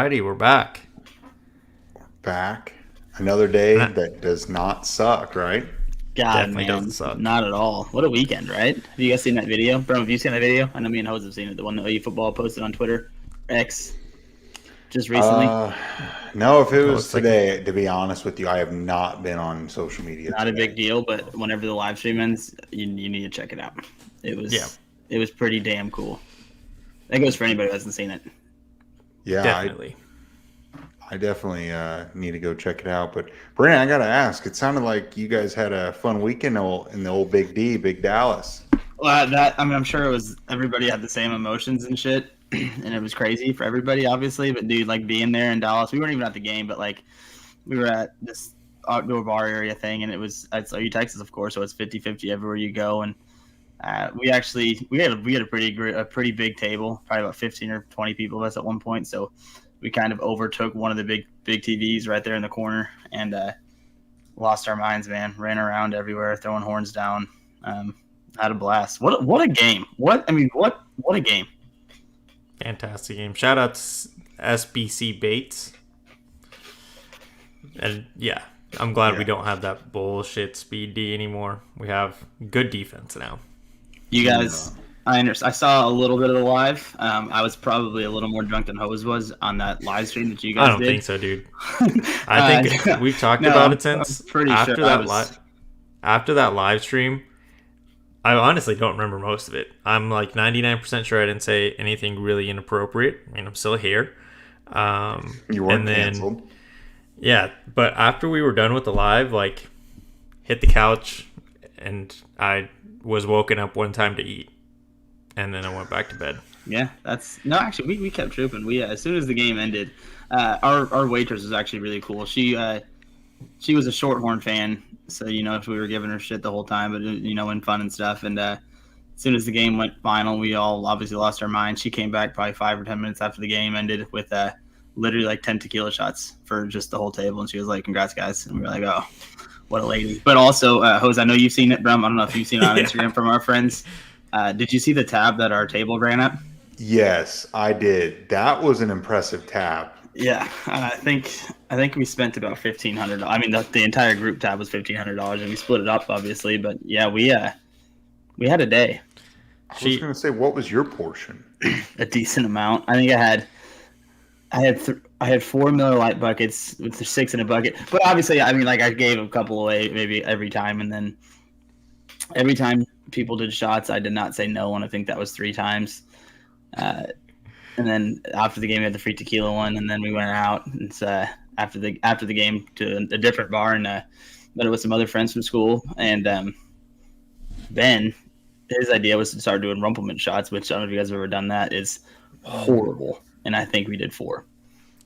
Friday. We're back. Back. Another day that does not suck, right? God, Definitely doesn't man, suck. not at all. What a weekend, right? Have you guys seen that video? Bro, have you seen that video? I know me and Hose have seen it. The one that OU football posted on Twitter, X, just recently. No, if it was looks like today, to be honest with you, I have not been on social media Not a today. big deal, but whenever the live stream ends, you need to check it out. It was pretty damn cool. That goes for anybody who hasn't seen it. Yeah, Definitely. I definitely need to go check it out. But Brandon, I got to ask. It sounded like you guys had a fun weekend in the old Big D, Big Dallas. Well, I'm sure it was everybody had the same emotions and shit, and it was crazy for everybody, obviously. But dude, like being there in Dallas, we weren't even at the game, but like we were at this outdoor bar area thing, and it's OU Texas, of course, so it's 50-50 everywhere you go. And we had a pretty big table, probably about 15 or 20 people of us at one point. So we kind of overtook one of the big TVs right there in the corner, and lost our minds, man. Ran around everywhere, throwing horns down. Had a blast. What a game. What a game. Fantastic game. Shout out to SBC Bates. And yeah, I'm glad we don't have that bullshit speed D anymore. We have good defense now. You guys, I saw a little bit of the live. I was probably a little more drunk than Hose was on that live stream that you guys did. I don't think so, dude. I think we've talked about it since after that live stream. I honestly don't remember most of it. I'm like 99% sure I didn't say anything really inappropriate. I mean, I'm still here. You weren't canceled. Yeah, but after we were done with the live, like, hit the couch, and I was woken up one time to eat, and then I went back to bed. Yeah, actually, we kept trooping. As soon as the game ended, our waitress was actually really cool. She was a Shorthorn fan, so we were giving her shit the whole time, but in fun and stuff. And as soon as the game went final, we all obviously lost our minds. She came back probably 5 or 10 minutes after the game ended with literally like 10 tequila shots for just the whole table, and she was like, "Congrats, guys!" And we were like, "Oh, what a lady!" But also, Jose, I know you've seen it, Brum. I don't know if you've seen it on Instagram from our friends. Did you see the tab that our table ran up? Yes, I did. That was an impressive tab. Yeah, I think we spent about $1,500. I mean, the entire group tab was $1,500, and we split it up, obviously. But yeah, we had a day. I was going to say, what was your portion? A decent amount. I think I had 4 Miller Lite buckets with the 6 in a bucket. But obviously, I mean, like I gave a couple away maybe every time, and then every time people did shots, I did not say no, and I think that was 3 times. And then after the game, we had the free tequila one, and then we went out and after the game to a different bar and met up with some other friends from school. And Ben, his idea was to start doing rumplement shots, which I don't know if you guys have ever done that. Is horrible, and I think we did 4.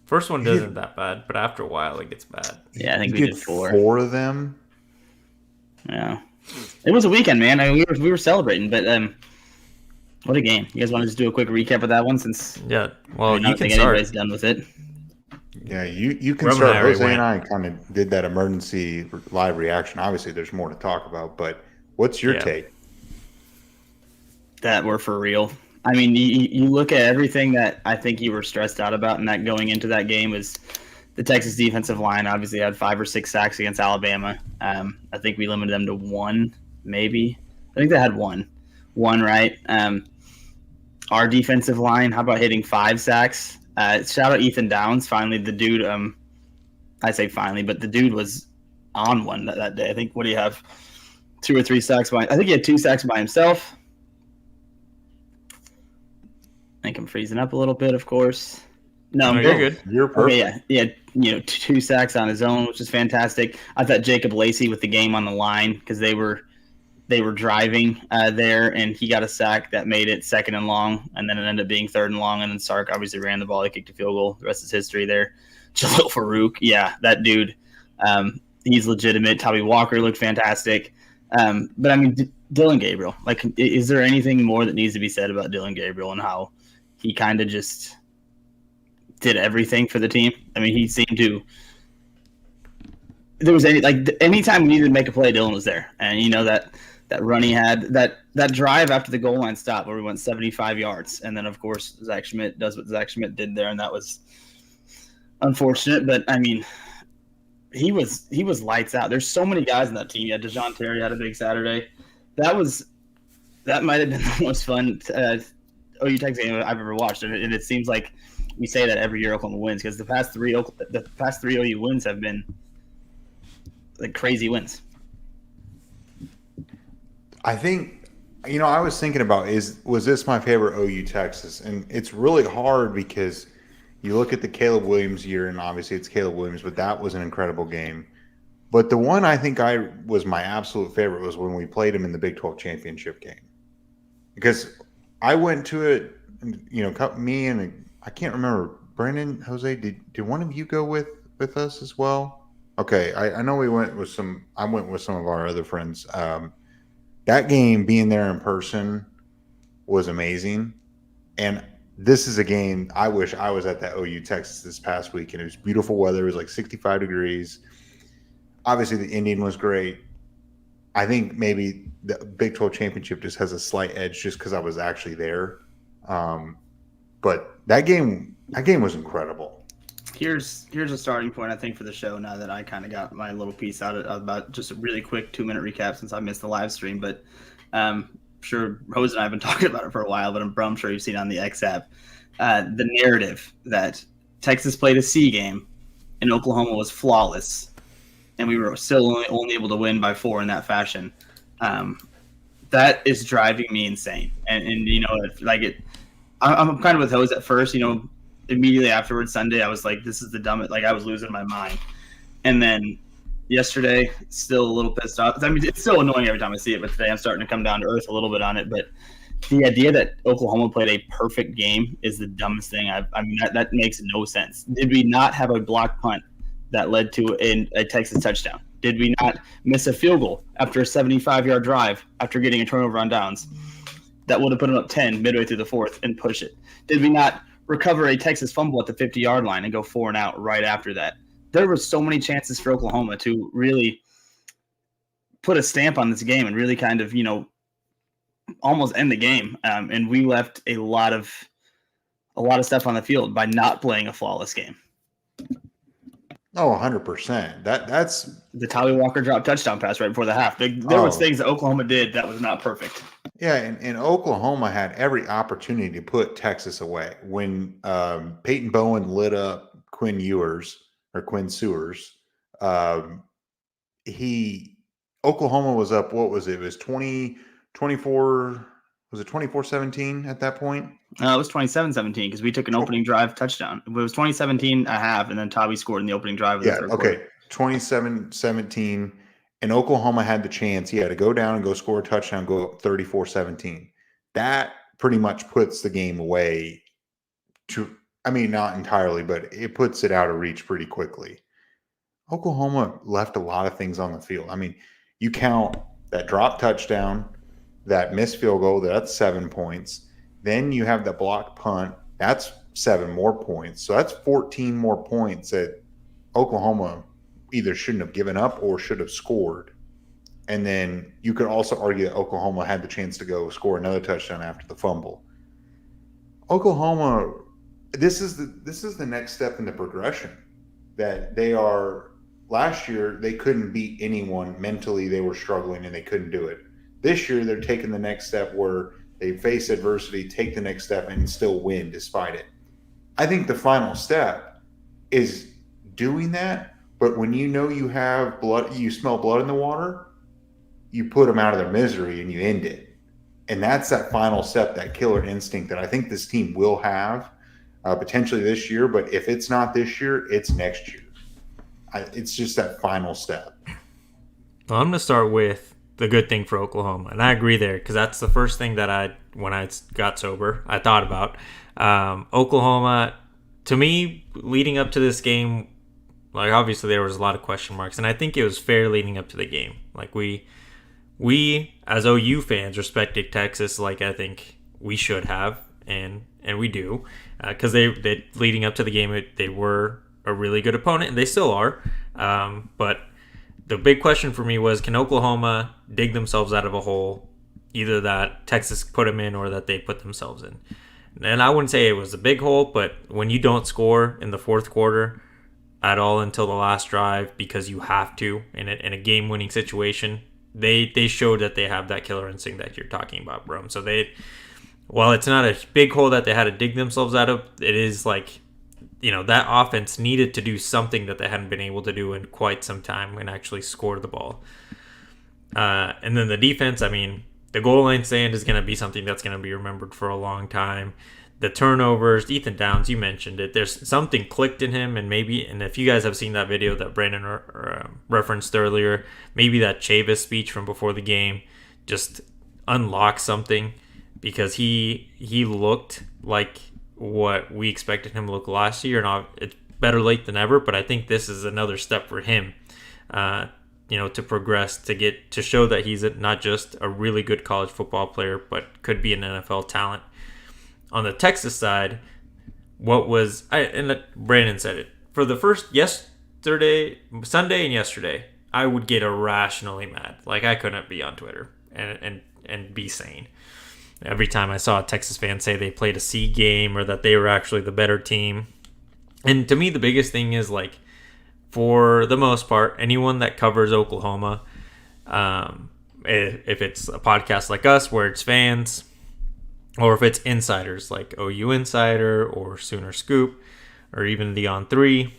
First one isn't that bad, but after a while it gets bad. Yeah, I think we did 4. 4 of them. Yeah, it was a weekend, man. I mean, we were celebrating, but what a game! You guys want to just do a quick recap of that one, since yeah, well, I don't think anybody's done with it. Yeah, you can start. Jose and I kind of did that emergency live reaction. Obviously, there's more to talk about, but what's your take? That we're for real. I mean, you look at everything that I think you were stressed out about, and that going into that game was the Texas defensive line. Obviously, had 5 or 6 sacks against Alabama. I think we limited them to 1, maybe. I think they had 1, right? Our defensive line, how about hitting 5 sacks? Shout out Ethan Downs. Finally, the dude, I say finally, but the dude was on one that day. I think, what do you have? 2 or 3 sacks I think he had 2 sacks by himself. I think I'm freezing up a little bit, of course. No, you're good. You're perfect. Okay, yeah. 2 sacks on his own, which is fantastic. I thought Jacob Lacey with the game on the line, because they were driving there, and he got a sack that made it 2nd and long, and then it ended up being 3rd and long, and then Sark obviously ran the ball. He kicked a field goal. The rest is history there. Jalil Farouk, yeah, that dude, he's legitimate. Tommy Walker looked fantastic. But I mean, Dylan Gabriel, like, is there anything more that needs to be said about Dylan Gabriel and how he kind of just did everything for the team? I mean, he seemed to. There was anytime we needed to make a play, Dylan was there, and that run he had, that drive after the goal line stop where we went 75 yards, and then of course Zach Schmidt does what Zach Schmidt did there, and that was unfortunate, but I mean, he was lights out. There's so many guys in that team. Yeah, DeJoun Terry had a big Saturday. That might have been the most fun OU Texas game I've ever watched, and it seems like we say that every year Oklahoma wins because the past three OU wins have been like crazy wins. I think, I was thinking about was this my favorite OU Texas? And it's really hard because you look at the Caleb Williams year, and obviously it's Caleb Williams, but that was an incredible game. But the one I think was my absolute favorite was when we played him in the Big 12 championship game. Because I went to it, me and I can't remember, Brandon, Jose, did one of you go with us as well? Okay, I know I went with some of our other friends. That game, being there in person, was amazing. And this is a game I wish I was at that OU Texas this past week, and it was beautiful weather. It was like 65 degrees. Obviously, the Indian was great. I think maybe the Big 12 championship just has a slight edge just because I was actually there. But that game was incredible. Here's a starting point, I think, for the show now that I kind of got my little piece out about just a really quick 2-minute recap since I missed the live stream. But sure, Rose and I have been talking about it for a while, but I'm sure you've seen on the X app the narrative that Texas played a C game and Oklahoma was flawless, and we were still only able to win by 4 in that fashion. That is driving me insane. And I'm kind of with Hose at first. Immediately afterwards, Sunday, I was like, this is the dumbest. Like, I was losing my mind. And then yesterday, still a little pissed off. I mean, it's still annoying every time I see it, but today I'm starting to come down to earth a little bit on it. But the idea that Oklahoma played a perfect game is the dumbest thing. That makes no sense. Did we not have a block punt that led to a Texas touchdown? Did we not miss a field goal after a 75-yard drive after getting a turnover on downs that would have put them up 10 midway through the fourth and push it? Did we not recover a Texas fumble at the 50-yard line and go 4 and out right after that? There were so many chances for Oklahoma to really put a stamp on this game and really kind of, almost end the game. And we left a lot of stuff on the field by not playing a flawless game. Oh, 100%. That's the Tyler Walker drop touchdown pass right before the half. There was things that Oklahoma did that was not perfect. Yeah, and Oklahoma had every opportunity to put Texas away. When Peyton Bowen lit up Quinn Sewers, Oklahoma was up, what was it? It was 24, was it 24-17 at that point? It was 27-17 because we took an opening drive touchdown. It was 2017 a half, and then Tobby scored in the opening drive of the third quarter. 27-17, and Oklahoma had the chance. He had to go down and go score a touchdown, go up 34-17. That pretty much puts the game away not entirely, but it puts it out of reach pretty quickly. Oklahoma left a lot of things on the field. I mean, you count that drop touchdown, that missed field goal, that's 7 points. Then you have the blocked punt, that's 7 more points. So that's 14 more points that Oklahoma either shouldn't have given up or should have scored. And then you could also argue that Oklahoma had the chance to go score another touchdown after the fumble. Oklahoma, this is the next step in the progression that they are. Last year, they couldn't beat anyone. Mentally, they were struggling and they couldn't do it. This year, they're taking the next step where they face adversity, take the next step, and still win despite it. I think the final step is doing that, but when you have blood, you smell blood in the water, you put them out of their misery and you end it. And that's that final step, that killer instinct that I think this team will have potentially this year, but if it's not this year, it's next year. It's just that final step. Well, I'm going to start with the good thing for Oklahoma, and I agree there because that's the first thing that when I got sober, I thought about. Oklahoma, to me, leading up to this game, like obviously there was a lot of question marks, and I think it was fair leading up to the game. Like we as OU fans respected Texas, like I think we should have, and we do, because they leading up to the game, they were a really good opponent, and they still are. But the big question for me was, can Oklahoma dig themselves out of a hole, either that Texas put them in or that they put themselves in? And I wouldn't say it was a big hole, but when you don't score in the fourth quarter, at all until the last drive because you have to in a game-winning situation. They showed that they have that killer instinct that you're talking about, bro. So while it's not a big hole that they had to dig themselves out of, it is like, that offense needed to do something that they hadn't been able to do in quite some time and actually score the ball. And then the defense, the goal line stand is going to be something that's going to be remembered for a long time. The turnovers, Ethan Downs, you mentioned it. There's something clicked in him, and if you guys have seen that video that Brandon referenced earlier, maybe that Chavis speech from before the game just unlocked something, because he looked like what we expected him to look last year, and it's better late than ever. But I think this is another step for him, to progress, to show that he's not just a really good college football player, but could be an NFL talent. On the Texas side, Brandon said it, for the first Sunday and yesterday, I would get irrationally mad. Like, I couldn't be on Twitter and be sane. Every time I saw a Texas fan say they played a C game or that they were actually the better team. And to me, the biggest thing is, like, for the most part, anyone that covers Oklahoma, if it's a podcast like us where it's fans, or if it's insiders like OU Insider or Sooner Scoop, or even the On 3,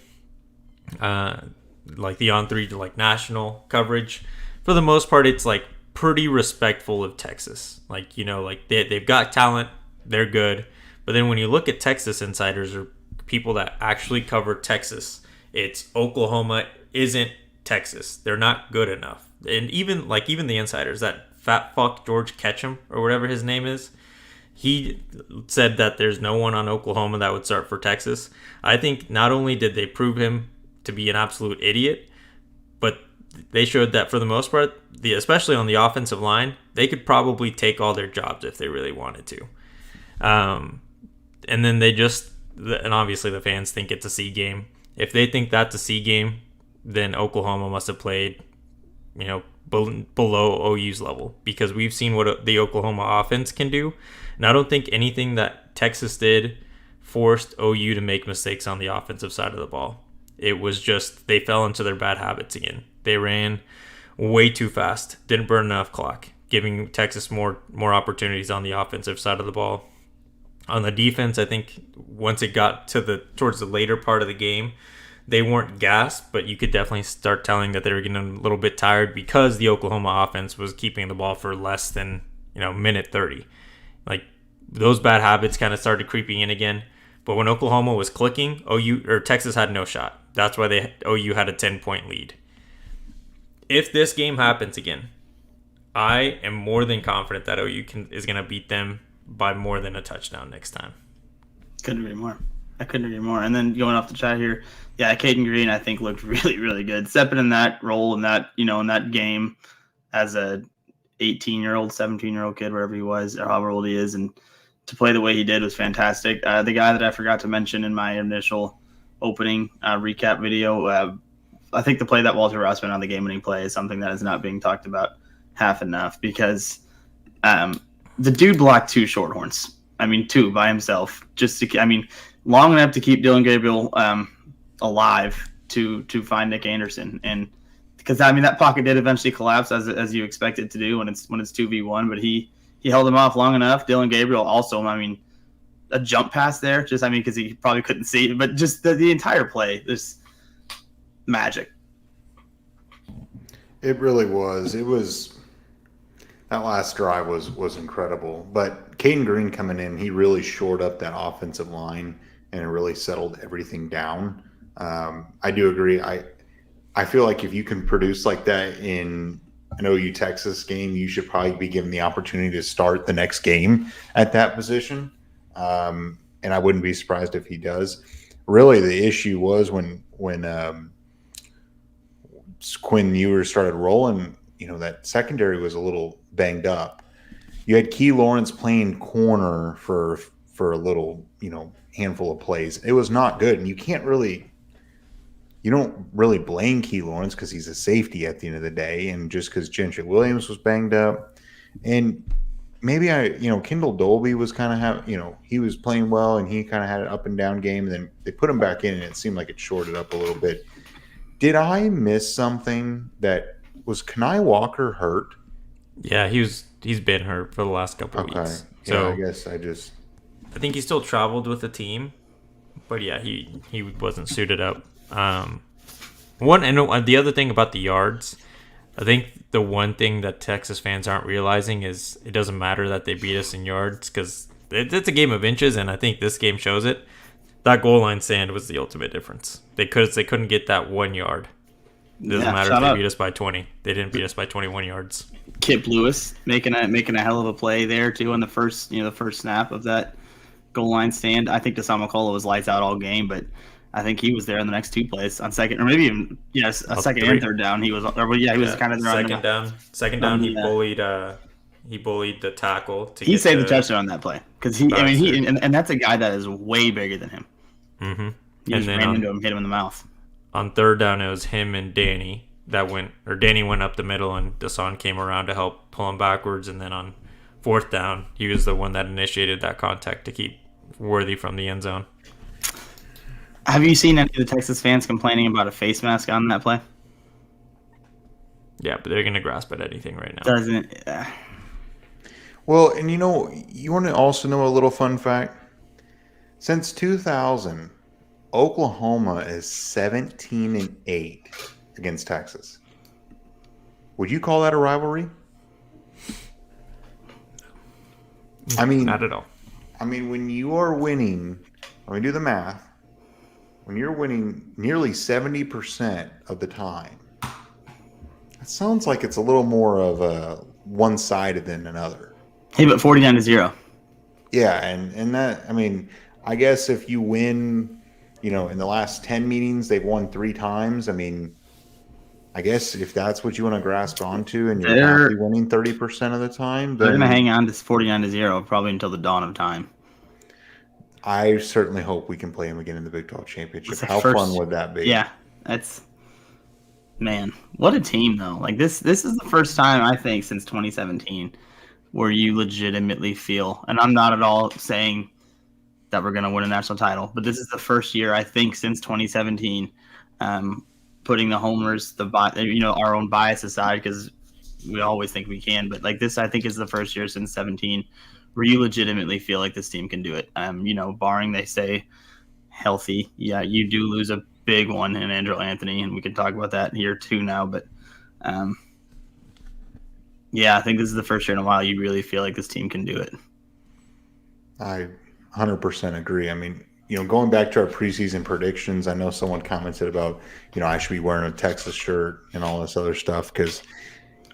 like the On 3 to like national coverage, for the most part, it's like pretty respectful of Texas. Like, they've got talent, they're good. But then when you look at Texas insiders or people that actually cover Texas, it's Oklahoma isn't Texas. They're not good enough. And even the insiders, that fat fuck George Ketchum or whatever his name is, he said that there's no one on Oklahoma that would start for Texas. I think not only did they prove him to be an absolute idiot, but they showed that for the most part, especially on the offensive line, they could probably take all their jobs if they really wanted to. And then and obviously the fans think it's a C game. If they think that's a C game, then Oklahoma must have played, below OU's level, because we've seen what the Oklahoma offense can do. And I don't think anything that Texas did forced OU to make mistakes on the offensive side of the ball. It was just they fell into their bad habits again. They ran way too fast, didn't burn enough clock, giving Texas more opportunities on the offensive side of the ball. On the defense, I think once it got towards the later part of the game, they weren't gassed, but you could definitely start telling that they were getting a little bit tired, because the Oklahoma offense was keeping the ball for less than minute 30. Like, those bad habits kind of started creeping in again. But when Oklahoma was clicking, Texas had no shot. That's why OU had a 10-point lead. If this game happens again, I am more than confident that OU is going to beat them by more than a touchdown next time. Couldn't agree more. I couldn't agree more. And then going off the chat here, yeah, Caden Green, I think, looked really, really good. Stepping in that role in that game as a 18-year-old, 17-year-old kid, wherever he was, or however old he is, and to play the way he did was fantastic. The guy that I forgot to mention in my initial opening recap video, I think the play that Walter Ross made on the game-winning play is something that is not being talked about half enough, because the dude blocked two shorthorns. Two by himself, long enough to keep Dylan Gabriel alive to find Nick Anderson. And because that pocket did eventually collapse as you expect it to do when it's 2v1, but he held him off long enough. Dylan Gabriel also, a jump pass there, because he probably couldn't see it, but just the entire play, there's magic. It really was. It was. That last drive was incredible. But Caden Green coming in, he really shored up that offensive line and it really settled everything down. I do agree. I feel like if you can produce like that in an OU Texas game, you should probably be given the opportunity to start the next game at that position. And I wouldn't be surprised if he does. Really, the issue was when Quinn Ewers started rolling, that secondary was a little banged up. You had Key Lawrence playing corner for a little, handful of plays. It was not good. And you don't really blame Key Lawrence because he's a safety at the end of the day. And just because Gentry Williams was banged up. And maybe Kendall Dolby was kind of he was playing well and he kind of had an up and down game. And then they put him back in and it seemed like it shorted up a little bit. Did I miss something? Was Kanai Walker hurt? Yeah, he's been hurt for the last couple weeks. So I guess I think he still traveled with the team, but yeah, he wasn't suited up. The other thing about the yards, I think the one thing that Texas fans aren't realizing is it doesn't matter that they beat us in yards because it's a game of inches, and I think this game shows it. That goal line stand was the ultimate difference. They couldn't get that 1 yard. It doesn't matter if they beat us by 20. They didn't beat us by 21 yards. Kip Lewis making a hell of a play there too on the first snap of that goal line stand. I think Deshaun McCullough was lights out all game, but I think he was there in the next 2 plays on second, or maybe even second and third down. He was kind of there. Second down. He bullied the tackle. He saved the touchdown on that play because and that's a guy that is way bigger than him. Mm-hmm. He just ran into him, hit him in the mouth. On third down, it was him and Danny Danny went up the middle and Deshaun came around to help pull him backwards. And then on fourth down, he was the one that initiated that contact to keep Worthy from the end zone. Have you seen any of the Texas fans complaining about a face mask on that play? Yeah, but they're going to grasp at anything right now. Doesn't. Well, and you want to also know a little fun fact? Since 2000, Oklahoma is 17-8 against Texas. Would you call that a rivalry? I mean, not at all. I mean, when you are winning, let me do the math. When you're winning nearly 70% of the time, it sounds like it's a little more of a one-sided than another. Hey, but 49-0. Yeah, and that, I mean, I guess if you win, in the last 10 meetings, they've won 3 times. I mean, I guess if that's what you want to grasp onto and you're happy winning 30% of the time, they're going to hang on to 49-0 probably until the dawn of time. I certainly hope we can play them again in the Big 12 Championship. How fun would that be? Yeah, man, what a team, though. Like, this is the first time, I think, since 2017 where you legitimately feel, and I'm not at all saying that we're going to win a national title, but this is the first year, I think, since 2017, putting the homers, our own bias aside, because we always think we can, but like this, I think, is the first year since 17 where you legitimately feel like this team can do it. Barring they stay healthy. Yeah, you do lose a big one in Andrew Anthony, and we can talk about that here too now. But yeah, I think this is the first year in a while you really feel like this team can do it. I 100% agree. I mean, going back to our preseason predictions, I know someone commented about, I should be wearing a Texas shirt and all this other stuff because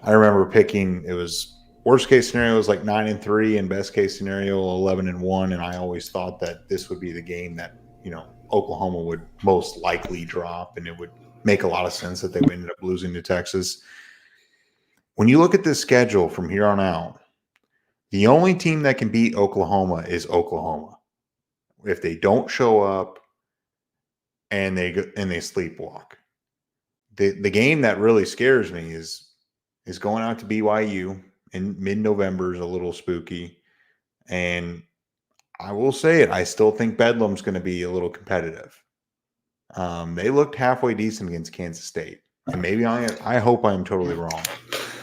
I remember picking, it was worst case scenario was like 9-3 and best case scenario 11-1. And I always thought that this would be the game that, Oklahoma would most likely drop, and it would make a lot of sense that they ended up losing to Texas. When you look at this schedule from here on out, the only team that can beat Oklahoma is Oklahoma. If they don't show up and they sleepwalk. The game that really scares me is going out to BYU in mid-November is a little spooky. And I will say it, I still think Bedlam's going to be a little competitive. They looked halfway decent against Kansas State. And maybe I hope I'm totally wrong.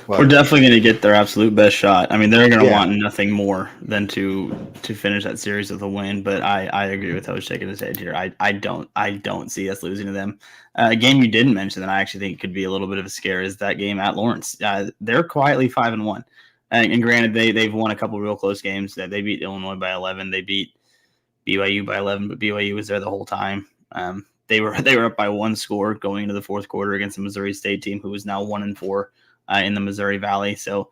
But we're definitely going to get their absolute best shot. I mean, they're going to want nothing more than to finish that series with a win. But I agree with Coach shaking his head here. I don't see us losing to them. A game you didn't mention that I actually think could be a little bit of a scare is that game at Lawrence. They're quietly 5-1. And granted, they've won a couple real close games. They beat Illinois by 11. They beat BYU by 11, but BYU was there the whole time. They were up by 1 score going into the fourth quarter against the Missouri State team, who is now 1-4 in the Missouri Valley. So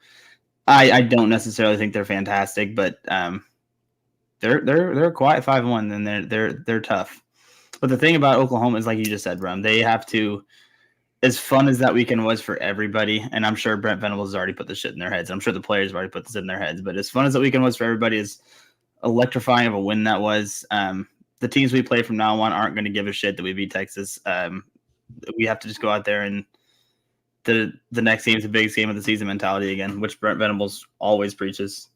I don't necessarily think they're fantastic, but they're a quiet 5-1, and they're tough. But the thing about Oklahoma is, like you just said, Brum, they have to. As fun as that weekend was for everybody, and I'm sure Brent Venables has already put this shit in their heads. I'm sure the players have already put this in their heads. But as fun as that weekend was for everybody, as electrifying of a win that was, the teams we play from now on aren't going to give a shit that we beat Texas. We have to just go out there and the next game is the biggest game of the season mentality again, which Brent Venables always preaches.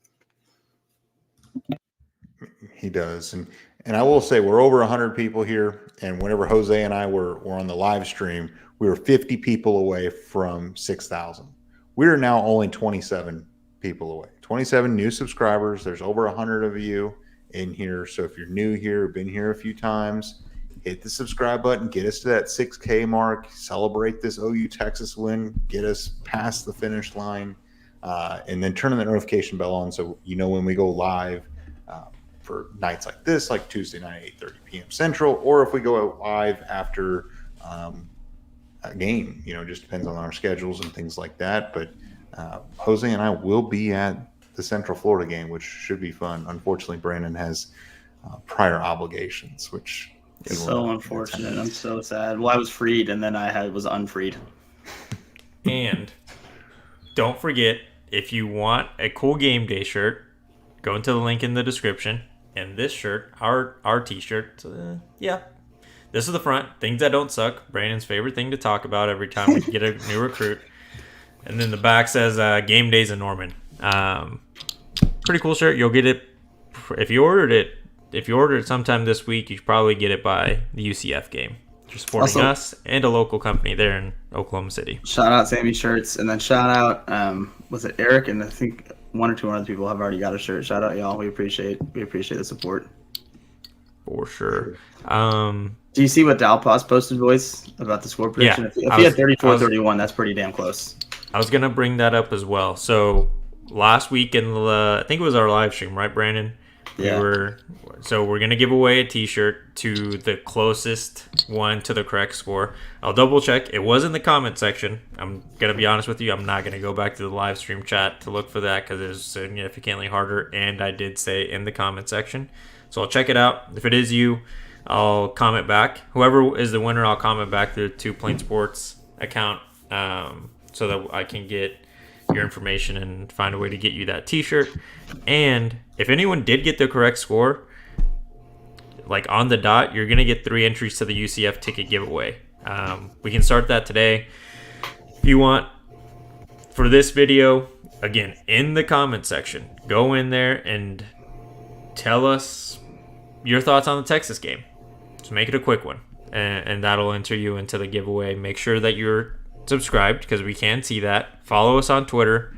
He does. And I will say we're over 100 people here. And whenever Jose and I were on the live stream, we were 50 people away from 6,000. We are now only 27 people away. 27 new subscribers. There's over 100 of you in here. So if you're new here, been here a few times, hit the subscribe button, get us to that 6K mark, celebrate this OU Texas win, get us past the finish line, and then turn the notification bell on so you know when we go live for nights like this, like Tuesday night, 8:30 p.m. Central, or if we go out live after a game, just depends on our schedules and things like that. But Jose and I will be at the Central Florida game, which should be fun. Unfortunately, Brandon has prior obligations, which is so unfortunate. I'm so sad. Well, I was freed, and then I was unfreed. And don't forget, if you want a cool game day shirt, go into the link in the description. And this shirt, our t-shirt, this is the front. Things that don't suck. Brandon's favorite thing to talk about every time we get a new recruit. And then the back says Game Days in Norman. Pretty cool shirt. You'll get it if you ordered it. If you order it sometime this week, you should probably get it by the UCF game. You're supporting us and a local company there in Oklahoma City. Shout out Sammy Shirts, and then shout out was it Eric? And I think one or two other people have already got a shirt. Shout out y'all. We appreciate the support. For sure. Do you see what Dalpas posted, boys, about the score prediction? Yeah, if he had 34-31, that's pretty damn close. I was gonna bring that up as well. So last week I think it was our live stream, right, Brandon? Yeah. We're gonna give away a T-shirt to the closest one to the correct score. I'll double check. It was in the comment section. I'm gonna be honest with you. I'm not gonna go back to the live stream chat to look for that because it's significantly harder. And I did say in the comment section, so I'll check it out. If it is you, I'll comment back. Whoever is the winner, I'll comment back to the 2 Plane Sports account so that I can get your information and find a way to get you that T-shirt. And if anyone did get the correct score, like on the dot, you're gonna get 3 entries to the UCF ticket giveaway. We can start that today if you want. For this video, again, in the comment section, go in there and tell us your thoughts on the Texas game. Just make it a quick one, and that'll enter you into the giveaway. Make sure that you're subscribed because we can see that. Follow us on Twitter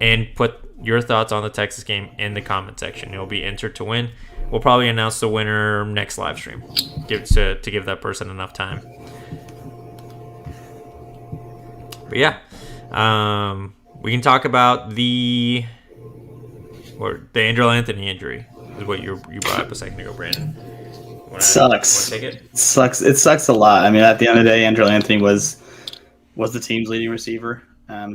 and put your thoughts on the Texas game in the comment section. You'll be entered to win. We'll probably announce the winner next live stream to give that person enough time. But yeah, we can talk about the Andrew Anthony injury is what you brought up a second ago, Brandon. Sucks. Take it? It sucks a lot. I mean, at the end of the day, Andrew Anthony was the team's leading receiver.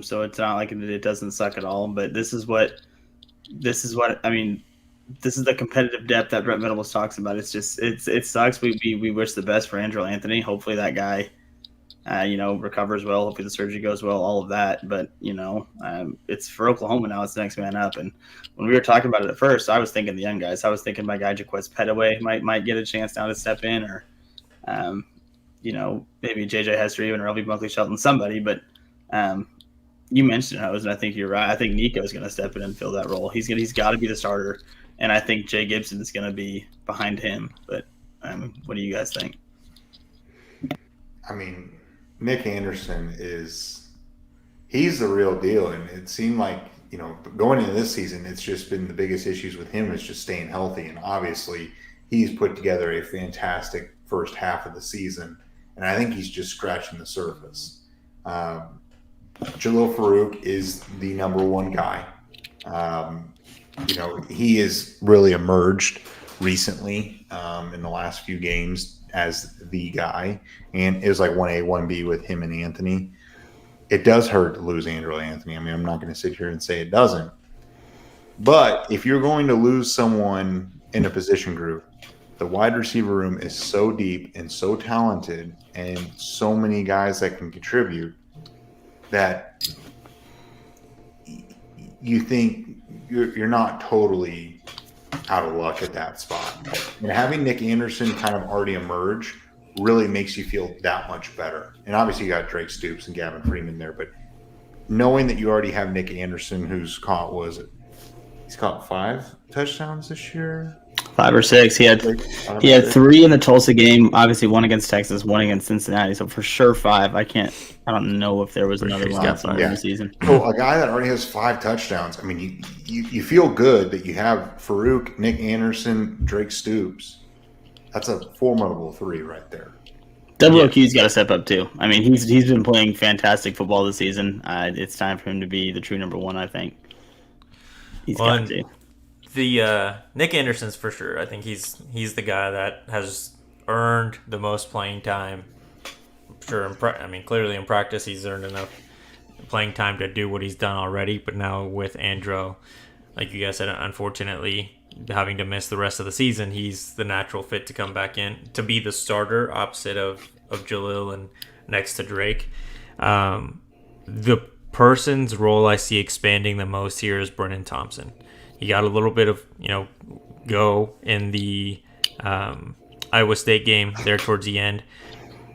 So it's not like it doesn't suck at all. But this is what I mean. This is the competitive depth that Brett Venables talks about. It's just it sucks. We wish the best for Andrew Anthony. Hopefully that guy, recovers well. Hopefully the surgery goes well. All of that. But it's for Oklahoma now. It's the next man up. And when we were talking about it at first, I was thinking the young guys. I was thinking my guy Jaquez Petaway might get a chance now to step in, or maybe JJ Hester even, or LV Buckley Shelton, somebody. But you mentioned Hose, and I think you're right. I think Nico's going to step in and fill that role. He's got to be the starter. And I think Jay Gibson is going to be behind him. But what do you guys think? I mean, Nick Anderson he's the real deal. And it seemed like, going into this season, it's just been the biggest issues with him is just staying healthy. And obviously he's put together a fantastic first half of the season. And I think he's just scratching the surface. Jalil Farouk is the number one guy. He has really emerged recently in the last few games as the guy, and it was like 1A, 1B with him and Anthony. It does hurt to lose Andrew Anthony. I mean, I'm not going to sit here and say it doesn't. But if you're going to lose someone in a position group, the wide receiver room is so deep and so talented and so many guys that can contribute that you think you're not totally out of luck at that spot. And having Nick Anderson kind of already emerge really makes you feel that much better. And obviously you got Drake Stoops and Gavin Freeman there, but knowing that you already have Nick Anderson, who's caught, was it He's caught 5 touchdowns this year. 5 or 6. He had 3 in the Tulsa game. Obviously, 1 against Texas, 1 against Cincinnati. So for sure 5. I don't know if there was another one somewhere in the season. So a guy that already has 5 touchdowns. I mean, you feel good that you have Farouk, Nick Anderson, Drake Stoops. That's a formidable 3 right there. WOQ's got to step up too. I mean, he's been playing fantastic football this season. It's time for him to be the true number 1. I think he's got to. The Nick Anderson's for sure. I think he's the guy that has earned the most playing time. Sure, clearly in practice he's earned enough playing time to do what he's done already. But now with Andro, like you guys said, unfortunately having to miss the rest of the season, he's the natural fit to come back in to be the starter opposite of Jalil and next to Drake. The person's role I see expanding the most here is Brennan Thompson. He got a little bit of, go in the Iowa State game there towards the end.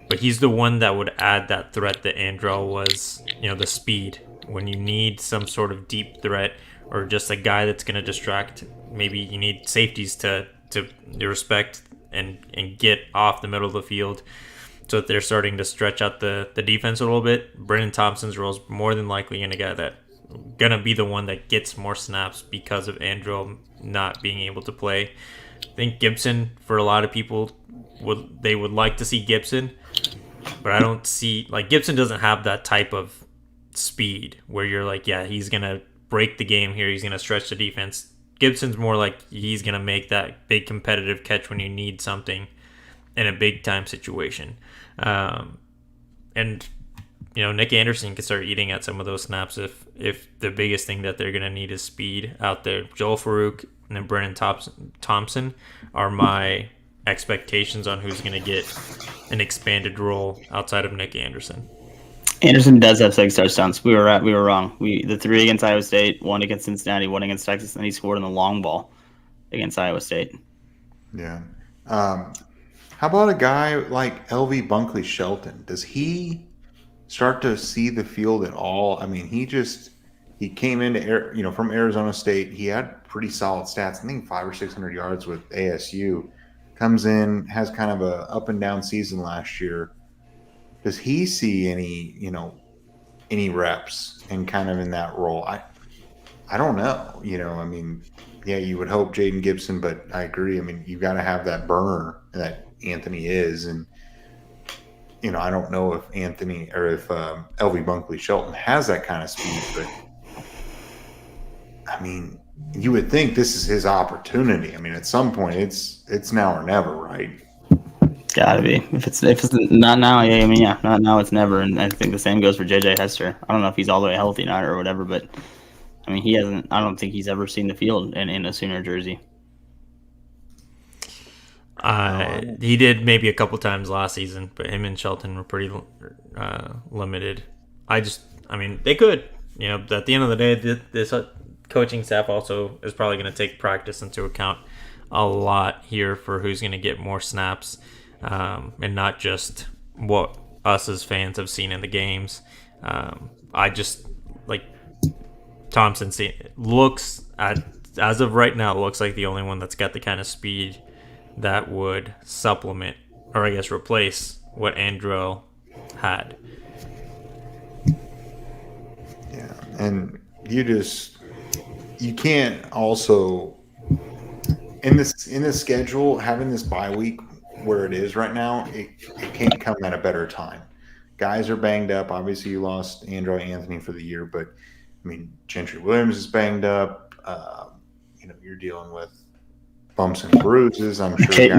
But he's the one that would add that threat that Andro was, the speed. When you need some sort of deep threat or just a guy that's going to distract, maybe you need safeties to respect and get off the middle of the field so that they're starting to stretch out the defense a little bit. Brennan Thompson's role is more than likely going to be the one that gets more snaps because of Andro not being able to play. I think Gibson, for a lot of people, would like to see Gibson, but I don't see, Gibson doesn't have that type of speed where you're like, yeah, he's going to break the game here, he's going to stretch the defense. Gibson's more like he's going to make that big competitive catch when you need something in a big time situation. And Nick Anderson can start eating at some of those snaps if the biggest thing that they're going to need is speed out there. Joel Farouk and then Brennan Thompson are my expectations on who's going to get an expanded role outside of Nick Anderson. Anderson does have 6 touchdowns. We were wrong. The 3 against Iowa State, 1 against Cincinnati, 1 against Texas, and he scored on the long ball against Iowa State. Yeah. How about a guy like LV Bunkley Shelton? Does he start to see the field at all? I mean, he came into from Arizona State. He had pretty solid stats. I think 500 or 600 yards with ASU. Comes in, has kind of a up and down season last year. Does he see any reps and kind of in that role? I don't know. You would hope Jaden Gibson, but I agree. I mean, you've got to have that burner that Anthony is, and I don't know if Anthony or if LV Bunkley Shelton has that kind of speed, but I mean, you would think this is his opportunity. I mean, at some point, it's now or never, right? Gotta be. If it's not now, not now, it's never. And I think the same goes for JJ Hester. I don't know if he's all the way healthy now or whatever, but I mean, he hasn't. I don't think he's ever seen the field in a Sooner jersey. He did maybe a couple times last season, but him and Shelton were pretty limited. They could. At the end of the day, this coaching staff also is probably going to take practice into account a lot here for who's going to get more snaps. And not just what us as fans have seen in the games. I just Thompson looks as of right now, it looks like the only one that's got the kind of speed that would supplement or I guess replace what Andro had. Yeah, and you can't also in this schedule having this bye week where it is right now, it can't come at a better time. Guys are banged up. Obviously, you lost Andro Anthony for the year, but I mean, Gentry Williams is banged up. You're dealing with bumps and bruises. I'm sure. Cade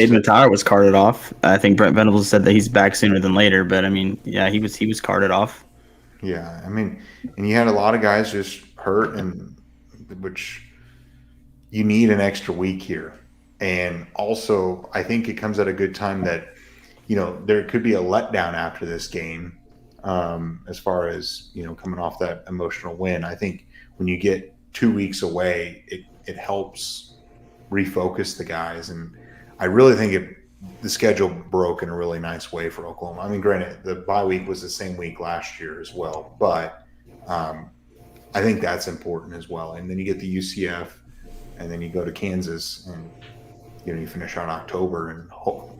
Matar was carted off. I think Brent Venables said that he's back sooner than later, but I mean, yeah, he was carted off. Yeah, I mean, and you had a lot of guys just hurt, and which you need an extra week here. And also, I think it comes at a good time that, there could be a letdown after this game as far as, coming off that emotional win. I think when you get 2 weeks away, it helps refocus the guys. And I really think the schedule broke in a really nice way for Oklahoma. I mean, granted, the bye week was the same week last year as well, but I think that's important as well. And then you get the UCF, and then you go to Kansas, and you finish on October, and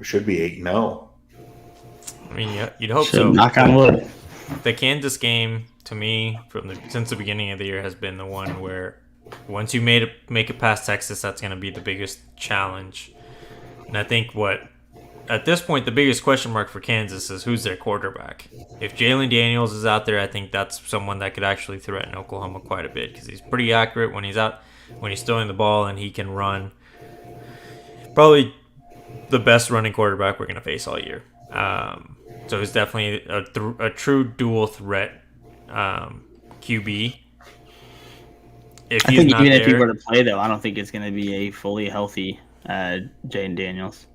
should be 8-0. I mean, yeah, you'd hope so. Knock on wood. The Kansas game, to me, since the beginning of the year, has been the one where once you make it past Texas, that's going to be the biggest challenge. And I think at this point, the biggest question mark for Kansas is who's their quarterback. If Jalen Daniels is out there, I think that's someone that could actually threaten Oklahoma quite a bit because he's pretty accurate when he's throwing the ball, and he can run. Probably the best running quarterback we're going to face all year. So he's definitely a true dual threat QB. I think even if he were to play, though, I don't think it's going to be a fully healthy Jalen Daniels.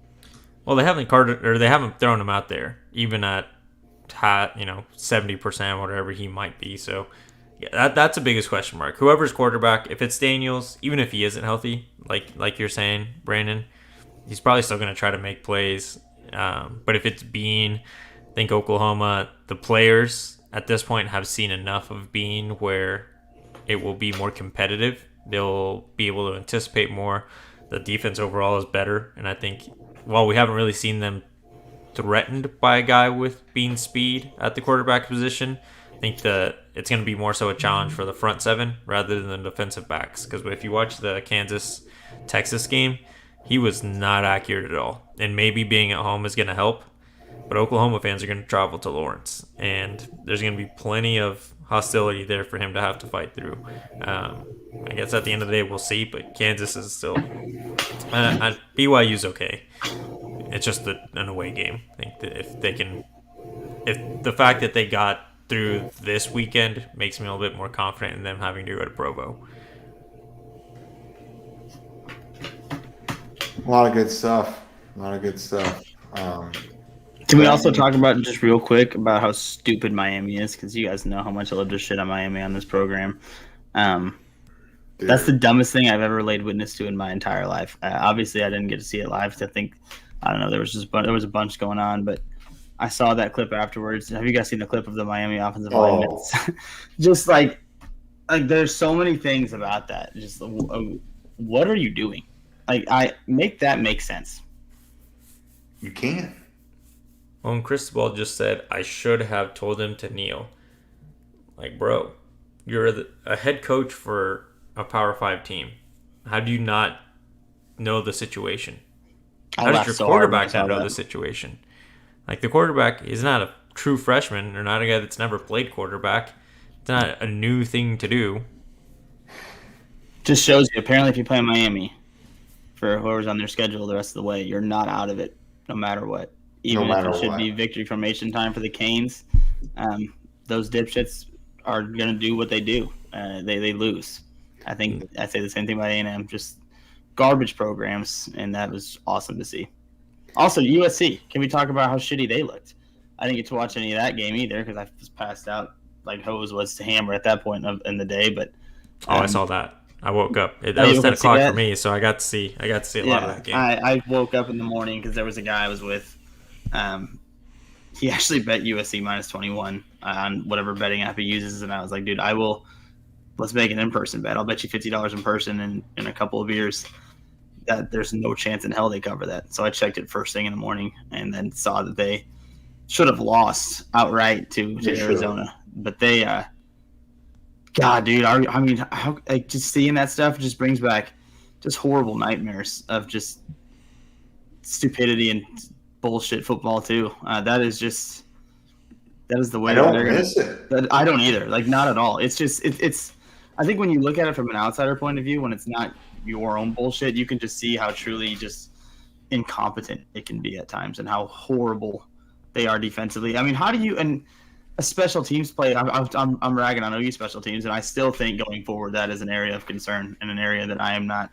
Well, they haven't thrown him out there, even at 70%, whatever he might be. So yeah, that's the biggest question mark. Whoever's quarterback, if it's Daniels, even if he isn't healthy, like you're saying, Brandon, he's probably still going to try to make plays. But if it's Bean, I think Oklahoma, the players at this point have seen enough of Bean where it will be more competitive. They'll be able to anticipate more. The defense overall is better, and I think while we haven't really seen them threatened by a guy with Bean speed at the quarterback position, I think it's going to be more so a challenge for the front seven rather than the defensive backs. Because if you watch the Kansas-Texas game, he was not accurate at all. And maybe being at home is going to help, but Oklahoma fans are going to travel to Lawrence, and there's going to be plenty of hostility there for him to have to fight through. I guess at the end of the day, we'll see, but Kansas is still... BYU's okay. It's just an away game. I think that if the fact that they got through this weekend makes me a little bit more confident in them having to go to Provo. A lot of good stuff. Can we also talk about, just real quick, about how stupid Miami is? Because you guys know how much I love to shit on Miami on this program. That's the dumbest thing I've ever laid witness to in my entire life. Obviously, I didn't get to see it live. So I don't know, there was a bunch going on, but I saw that clip afterwards. Have you guys seen the clip of the Miami offensive linemen? Just like there's so many things about that. Just what are you doing? Make that make sense. You can't. Well, and Cristobal just said, I should have told him to kneel. Like, bro, you're a head coach for a Power 5 team. How do you not know the situation? How does your quarterback not know the situation? Like, the quarterback is not a true freshman or not a guy that's never played quarterback. It's not a new thing to do. Just shows you, apparently, if you play in Miami, for whoever's on their schedule the rest of the way, you're not out of it, no matter what. Even if it should be victory formation time for the Canes, those dipshits are going to do what they do. They lose. I think I say the same thing about A&M, just garbage programs, and that was awesome to see. Also, USC, can we talk about how shitty they looked? I didn't get to watch any of that game either because I was passed out like hose was to hammer at that point in the day. But I saw that. I woke up. That was 10 o'clock for me, so I got to see a lot of that game. I woke up in the morning because there was a guy I was with. He actually bet USC minus 21 on whatever betting app he uses, and I was like, dude, let's make an in-person bet. I'll bet you $50 in person and in a couple of beers that there's no chance in hell they cover that. So I checked it first thing in the morning and then saw that they should have lost outright to Arizona. But they, God, dude, I mean, just seeing that stuff just brings back just horrible nightmares of just stupidity and bullshit football too. That is the way. I don't miss it. I don't either. Like, not at all. It's just it's. I think when you look at it from an outsider point of view, when it's not your own bullshit, you can just see how truly just incompetent it can be at times and how horrible they are defensively. I mean, how do you and a special teams play? I'm ragging on OU special teams, and I still think going forward that is an area of concern and an area that I am not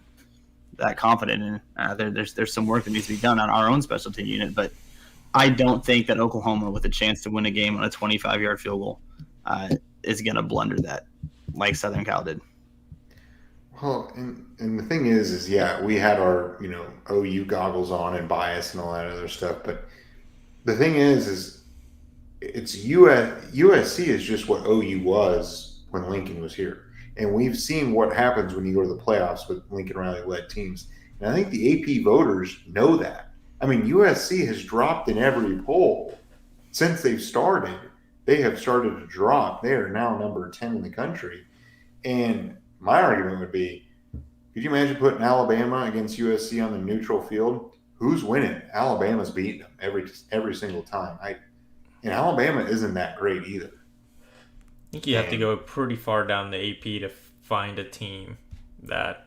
that confident in. There's some work that needs to be done on our own special team unit, but I don't think that Oklahoma, with a chance to win a game on a 25-yard field goal, is going to blunder that like Southern Cal did. Well, and the thing is yeah, we had our OU goggles on and bias and all that other stuff, but the thing is it's USC is just what OU was when Lincoln was here. And we've seen what happens when you go to the playoffs with Lincoln Riley-led teams. And I think the AP voters know that. I mean, USC has dropped in every poll since they've started. They have started to drop. They are now number 10 in the country. And my argument would be, could you imagine putting Alabama against USC on the neutral field? Who's winning? Alabama's beating them every single time. And Alabama isn't that great either. I think you have to go pretty far down the AP to find a team that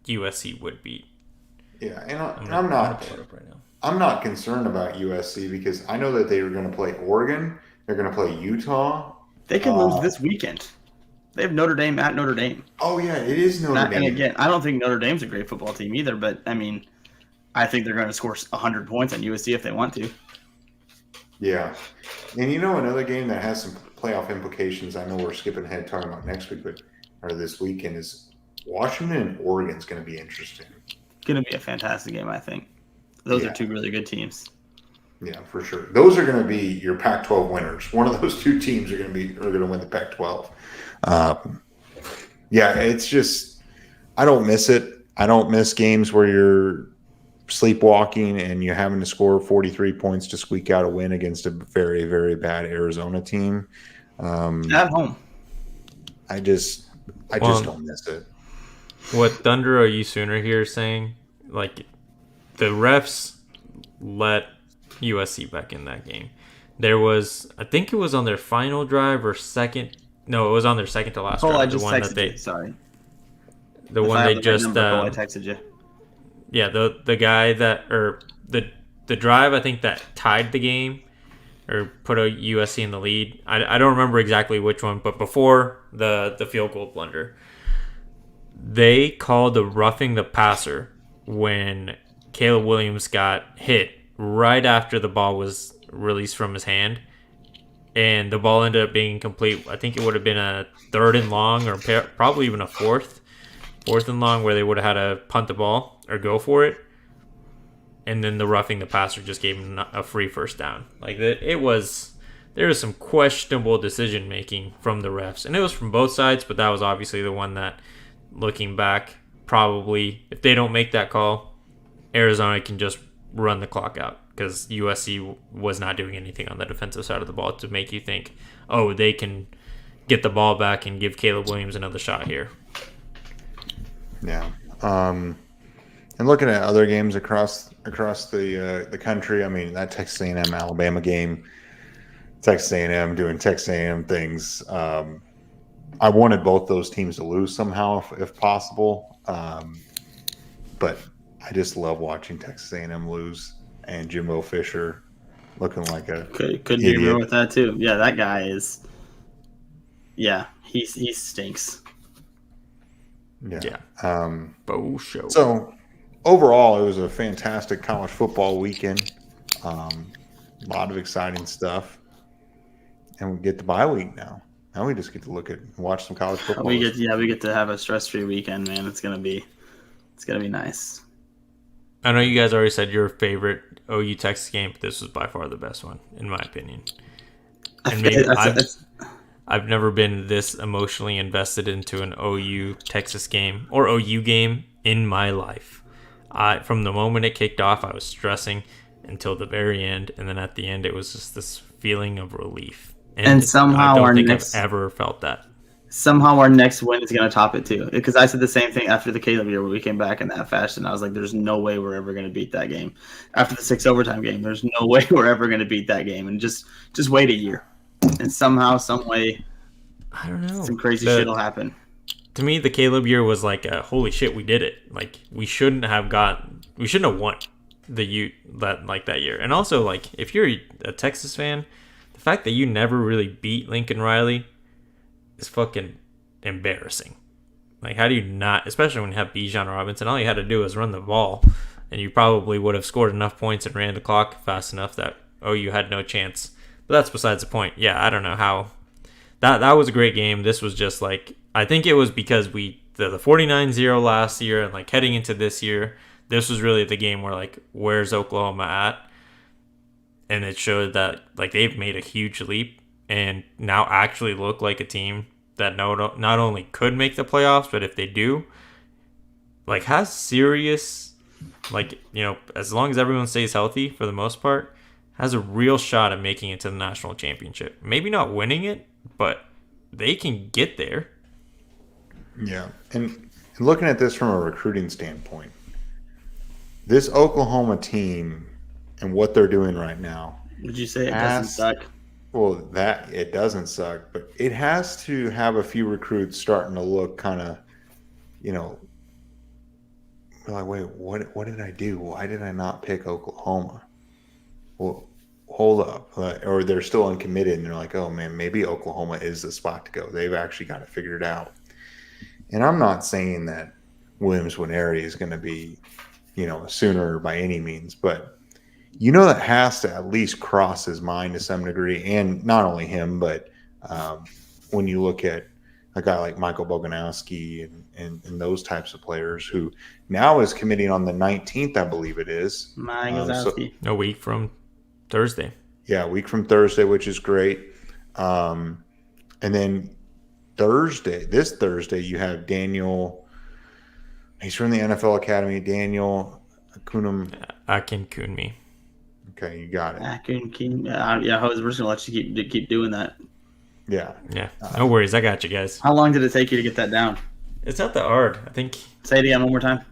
USC would beat. Yeah, and I'm not concerned about USC because I know that they are going to play Oregon. They're going to play Utah. They can lose this weekend. They have Notre Dame at Notre Dame. Oh, yeah, it is Notre Dame. And again, I don't think Notre Dame's a great football team either, but, I mean, I think they're going to score 100 points on USC if they want to. Yeah. And another game that has some playoff implications, I know we're skipping ahead talking about next week, or this weekend, is Washington and Oregon's going to be interesting. Going to be a fantastic game, I think. Those are two really good teams. Yeah, for sure. Those are going to be your Pac-12 winners. One of those two teams are going to win the Pac-12. It's just I don't miss it. I don't miss games where you're sleepwalking and you're having to score 43 points to squeak out a win against a very, very bad Arizona team. At home. I just don't miss it. What Thunder or you Sooner here is saying, like, the refs let USC back in that game. There was, I think it was on their final drive or second. No, it was on their second to last drive. I just texted you. Sorry. The one they just. I texted you. Yeah, the guy that, or the drive, I think, that tied the game or put a USC in the lead. I don't remember exactly which one, but before the field goal blunder, they called the roughing the passer when Caleb Williams got hit right after the ball was released from his hand. And the ball ended up being incomplete. I think it would have been a 3rd and long or probably even a 4th and long where they would have had to punt the ball or go for it. And then the roughing the passer just gave him a free first down. Like there was some questionable decision making from the refs. And it was from both sides, but that was obviously the one that, looking back, probably, if they don't make that call, Arizona can just run the clock out because USC was not doing anything on the defensive side of the ball to make you think, oh, they can get the ball back and give Caleb Williams another shot here. Yeah. And looking at other games across the country, I mean, that Texas A&M Alabama game, Texas A&M doing Texas A&M things. I wanted both those teams to lose somehow if possible, but I just love watching Texas A&M lose and Jimbo Fisher looking like a couldn't agree with that too. Yeah, that guy is. Yeah, he stinks. Yeah. Show. So overall, it was a fantastic college football weekend. A lot of exciting stuff, and we get the bye week now. Now we just get to watch some college football. We get to have a stress-free weekend, man. It's gonna be nice. I know you guys already said your favorite OU Texas game, but this was by far the best one, in my opinion. And maybe I've never been this emotionally invested into an OU Texas game or OU game in my life. From the moment it kicked off, I was stressing until the very end, and then at the end, it was just this feeling of relief. And somehow I don't think I've ever felt that. Somehow our next win is going to top it too. Because I said the same thing after the Caleb year where we came back in that fashion. I was like, there's no way we're ever going to beat that game. After the 6 overtime game, there's no way we're ever going to beat that game. And just wait a year. And somehow, some way, I don't know, some crazy shit will happen. To me, the Caleb year was like, holy shit, we did it. Like, we shouldn't have won that year. And also, like, if you're a Texas fan, the fact that you never really beat Lincoln Riley is fucking embarrassing. Like, how do you not, especially when you have Bijan Robinson, all you had to do was run the ball, and you probably would have scored enough points and ran the clock fast enough that you had no chance. But that's besides the point. Yeah, I don't know how. That was a great game. This was just like, I think it was because the 49-0 last year, and like heading into this year, this was really the game where, like, where's Oklahoma at? And it showed that, like, they've made a huge leap and now actually look like a team that not only could make the playoffs, but if they do, like has serious, like, you know, as long as everyone stays healthy for the most part, has a real shot at making it to the national championship. Maybe not winning it, but they can get there. Yeah. And looking at this from a recruiting standpoint, this Oklahoma team and what they're doing right now. Would you say it doesn't suck? Well, that it doesn't suck, but it has to have a few recruits starting to look kind of, you know, like, wait, what did I do? Why did I not pick Oklahoma? Well, hold up. Or they're still uncommitted, and they're like, oh, man, maybe Oklahoma is the spot to go. They've actually got it figured out. And I'm not saying that Williams-Winery is going to be, you know, a Sooner by any means, but you know that has to at least cross his mind to some degree, and not only him, but when you look at a guy like Michael Boganowski and those types of players who now is committing on the 19th, I believe it is. A week from Thursday. Yeah, a week from Thursday, which is great. And then this Thursday, you have Daniel. He's from the NFL Academy. Daniel Akinkunmi. Okay, you got it. Yeah, I was just gonna let you keep doing that. Yeah. No worries, I got you guys. How long did it take you to get that down? It's not that hard. I think. Say it again one more time.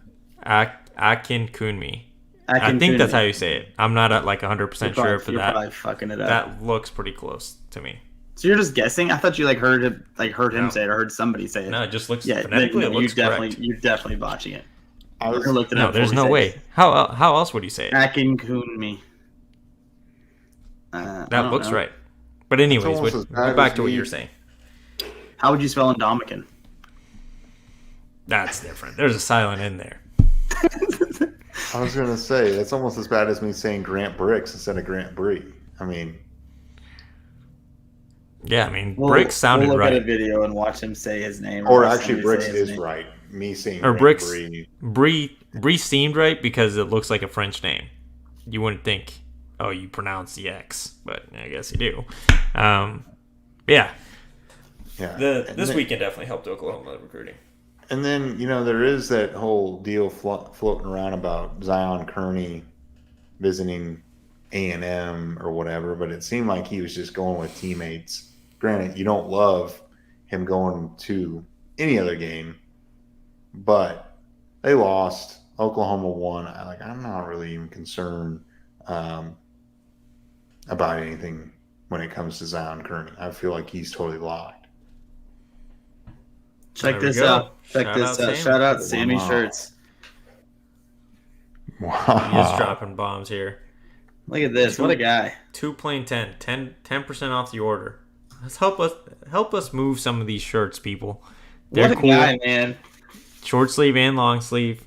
Akinkunmi. I think that's how you say it. I'm not like 100% sure for that. You're probably fucking it up. That looks pretty close to me. So you're just guessing? I thought you heard him say it or heard somebody say it. No, it just looks phonetically. It looks correct. You're definitely botching it. There's no way. How else would you say it? Akinkunmi. That looks right. But anyways, go back to what you're saying. How would you spell Indomitian? That's different. There's a silent in there. I was going to say, that's almost as bad as me saying Grant Bricks instead of Grant Bree. I mean... Yeah, Bricks sounded right. We'll look at a video and watch him say his name. Or actually, Bricks is right. Me saying or Grant Bricks. Bree seemed right because it looks like a French name. You wouldn't think, oh, you pronounce the X, but I guess you do. Yeah. This weekend definitely helped Oklahoma recruiting. And then, there is that whole deal floating around about Zion Kearney visiting A&M or whatever, but it seemed like he was just going with teammates. Granted, you don't love him going to any other game, but they lost. Oklahoma won. I'm not really even concerned about anything when it comes to Zion Kearney. I feel like he's totally locked. Check this out. Shout out Sammy Shirts. Wow. He is dropping bombs here. Look at this. What a guy. 2 plain 10% off the order. Let's help us move some of these shirts, people. They're what a guy, man. Short sleeve and long sleeve.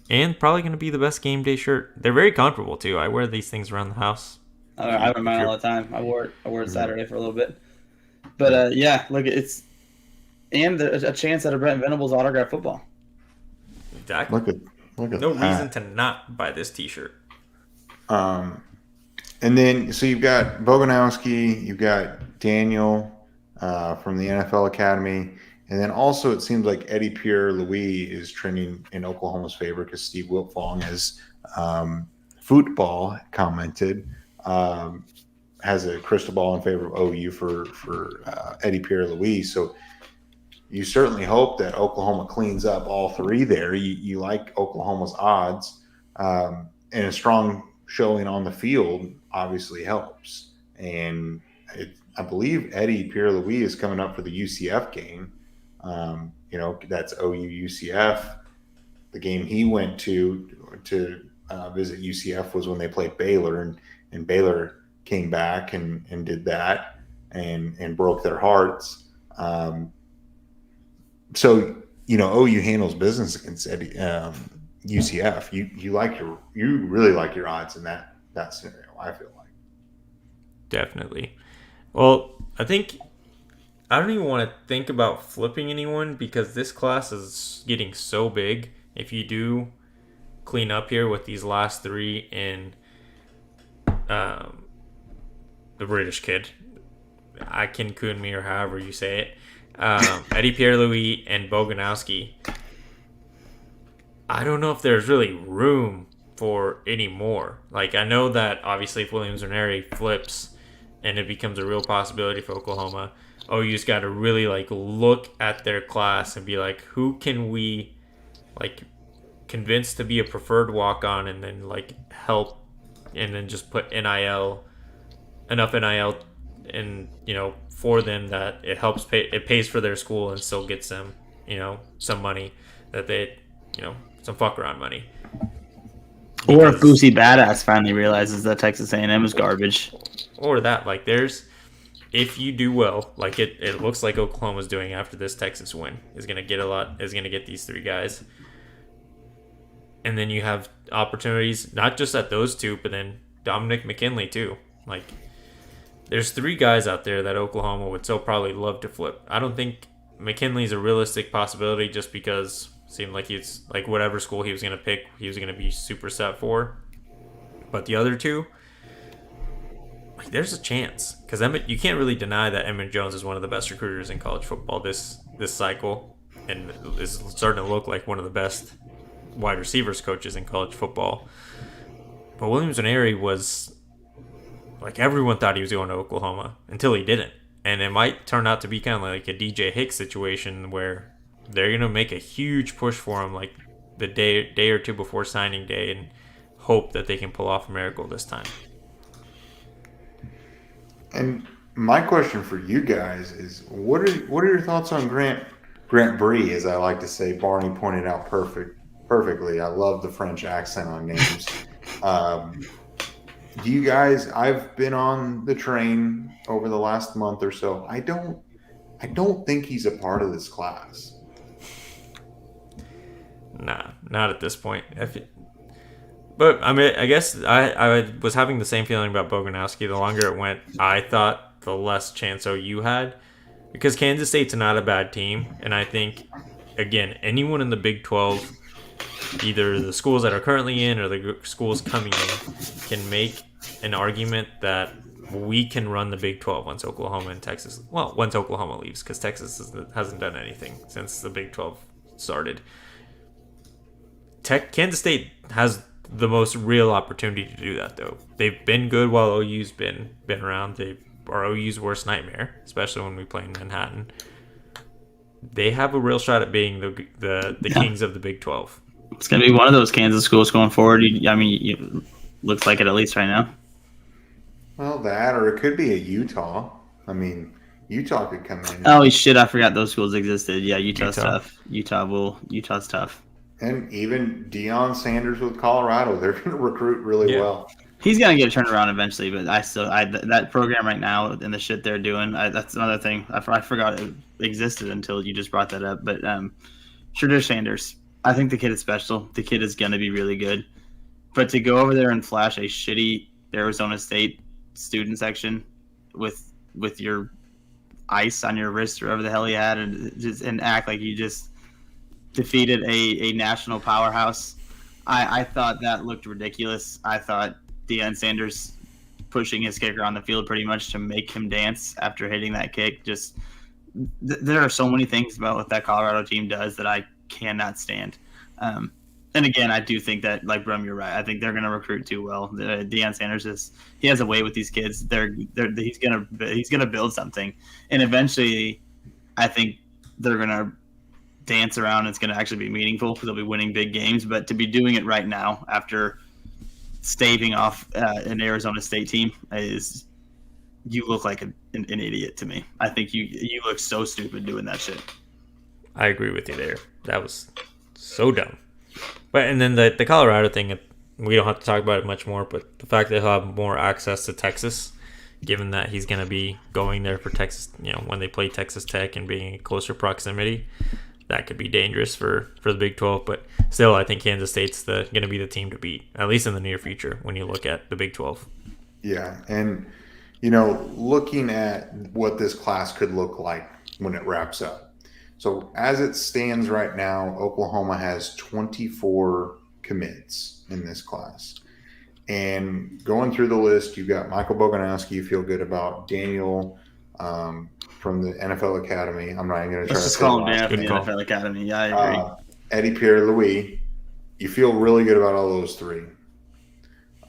And probably going to be the best game day shirt. They're very comfortable, too. I wear these things around the house. I wear mine all the time. I wore it Saturday for a little bit. But, yeah, look, it's... And a chance at a Brent Venables autograph football. Exactly. Look at no that. reason to not buy this T-shirt. And then, so you've got Boganowski, you've got Daniel from the NFL Academy, and then also it seems like Eddie Pierre-Louis is trending in Oklahoma's favor because Steve Wiltfong has football commented, has a crystal ball in favor of OU for Eddie Pierre-Louis. So you certainly hope that Oklahoma cleans up all three there. You like Oklahoma's odds, and a strong showing on the field obviously helps. And I believe Eddie Pierre-Louis is coming up for the UCF game. That's OU UCF. The game he went to visit UCF was when they played Baylor, and Baylor came back and did that and broke their hearts. So OU handles business against UCF. You really like your odds in that scenario. I feel like definitely. Well, I don't even want to think about flipping anyone because this class is getting so big. If you do clean up here with these last three in the British kid, Akinkunmi or however you say it. Eddie Pierre-Louis and Boganowski. I don't know if there's really room for any more. Like, I know that obviously if Williams Nwaneri flips and it becomes a real possibility for Oklahoma, OU's got to really like look at their class and be like, who can we like convince to be a preferred walk-on, and then like help, and then just put enough NIL and for them that it pays for their school and still gets them some money that they some fuck around money. Or if Boosie Badass finally realizes that Texas A&M is garbage. Or that, like, if you do well, like it looks like Oklahoma's doing after this Texas win, is going to get these three guys. And then you have opportunities, not just at those two, but then Dominic McKinley too. Like, there's three guys out there that Oklahoma would so probably love to flip. I don't think McKinley's a realistic possibility just because it seemed like he's like whatever school he was going to pick, he was going to be super set for. But the other two, like, there's a chance, because you can't really deny that Emmett Jones is one of the best recruiters in college football this cycle, and is starting to look like one of the best wide receivers coaches in college football. But Williams Nwaneri was like, everyone thought he was going to Oklahoma until he didn't, and it might turn out to be kind of like a DJ Hicks situation where they're going to make a huge push for him like the day or two before signing day and hope that they can pull off a miracle this time. And my question for you guys is, what are your thoughts on Grant Bree, as I like to say? Barney pointed out perfectly. I love the French accent on names. Do you guys? I've been on the train over the last month or so. I don't think he's a part of this class. Nah, not at this point. But I mean, I guess I was having the same feeling about Boganowski. The longer it went, I thought the less chance OU had, because Kansas State's not a bad team, and I think, again, anyone in the Big 12, either the schools that are currently in or the schools coming in, can make an argument that we can run the Big 12 once Oklahoma leaves, because Texas hasn't done anything since the Big 12 started. Kansas State has the most real opportunity to do that, though. They've been good while OU's been around. They are OU's worst nightmare, especially when we play in Manhattan. They have a real shot at being the kings of the Big 12. It's going to be one of those Kansas schools going forward. Looks like it at least right now. Well, that, or it could be a Utah. I mean, Utah could come in. Oh shit! I forgot those schools existed. Yeah, Utah's tough. Utah's tough. And even Deion Sanders with Colorado, they're going to recruit really well. He's going to get a turnaround eventually, but that program right now and the shit they're doing, that's another thing. I forgot it existed until you just brought that up. But Shedeur Sanders, I think the kid is special. The kid is going to be really good. But to go over there and flash a shitty Arizona State student section with your ice on your wrist or whatever the hell he had, and act like you just defeated a national powerhouse. I thought that looked ridiculous. I thought Deion Sanders pushing his kicker on the field pretty much to make him dance after hitting that kick. Just there are so many things about what that Colorado team does that I cannot stand. And again, I do think that, like Brum, you're right. I think they're going to recruit too well. Deion Sanders he has a way with these kids. He's gonna build something, and eventually, I think they're gonna dance around. It's gonna actually be meaningful because they'll be winning big games. But to be doing it right now after staving off an Arizona State team you look like an idiot to me. I think you look so stupid doing that shit. I agree with you there. That was so dumb. But and then the Colorado thing, we don't have to talk about it much more, but the fact that he'll have more access to Texas, given that he's going to be going there for Texas, when they play Texas Tech and being in closer proximity, that could be dangerous for the Big 12. But still, I think Kansas State's going to be the team to beat, at least in the near future, when you look at the Big 12. Yeah, and, looking at what this class could look like when it wraps up. So as it stands right now, Oklahoma has 24 commits in this class. And going through the list, you've got Michael Boganowski you feel good about, Daniel from the NFL Academy. I'm not even going to try Let's to just say call him last Dan from name. the NFL Academy. Yeah, I agree. Eddie Pierre-Louis. You feel really good about all those three.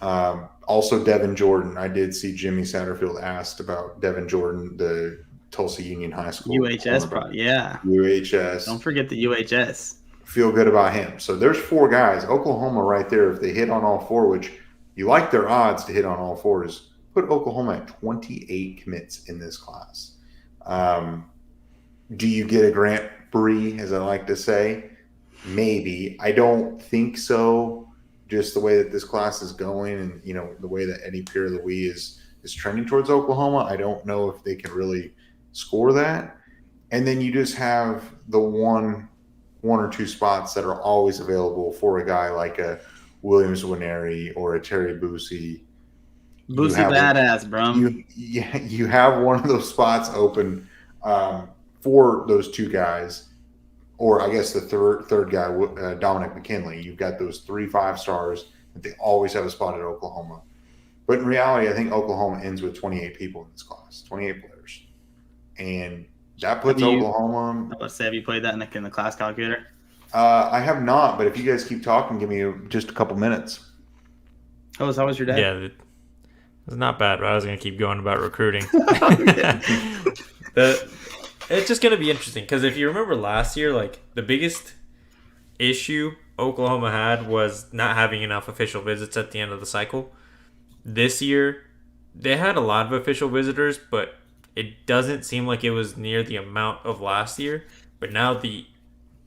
Also, Devin Jordan. I did see Jimmy Satterfield asked about Devin Jordan, the Tulsa Union High School. UHS, probably. Yeah. UHS. Don't forget the UHS. Feel good about him. So there's 4 guys. Oklahoma right there. If they hit on all 4, which you like their odds to hit on all 4s, put Oklahoma at 28 commits in this class. Do you get a Grant Bree, as I like to say? Maybe. I don't think so. Just the way that this class is going, and the way that Eddie Pierre-Louis is trending towards Oklahoma, I don't know if they can really score that. And then you just have the one or two spots that are always available for a guy like a Williams Winery or a Terry Boosie. Boosie badass, bro. You have one of those spots open for those 2 guys. Or I guess the third guy, Dominic McKinley. You've got those 3 5-stars that they always have a spot at Oklahoma. But in reality, I think Oklahoma ends with 28 people in this class, 28 players. And that puts Oklahoma. Let's say, have you played that in the class calculator? I have not, but if you guys keep talking, give me just a couple minutes. How was your day? Yeah, it's not bad, but I was going to keep going about recruiting. It's just going to be interesting because if you remember last year, like the biggest issue Oklahoma had was not having enough official visits at the end of the cycle. This year, they had a lot of official visitors, but it doesn't seem like it was near the amount of last year. But now the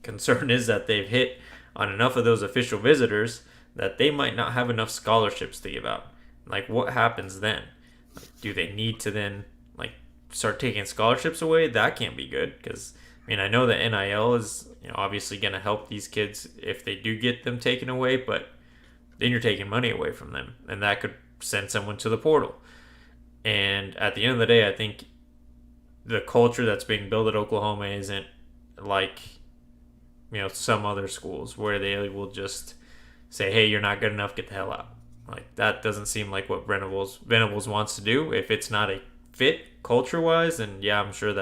concern is that they've hit on enough of those official visitors that they might not have enough scholarships to give out. Like, what happens then? Do they need to then start taking scholarships away? That can't be good because I know that NIL is obviously going to help these kids if they do get them taken away, but then you're taking money away from them, and that could send someone to the portal. And at the end of the day, I think the culture that's being built at Oklahoma isn't like some other schools where they will just say, hey, you're not good enough, get the hell out. Like, that doesn't seem like what Venables wants to do. If it's not a fit culture-wise, and yeah, I'm sure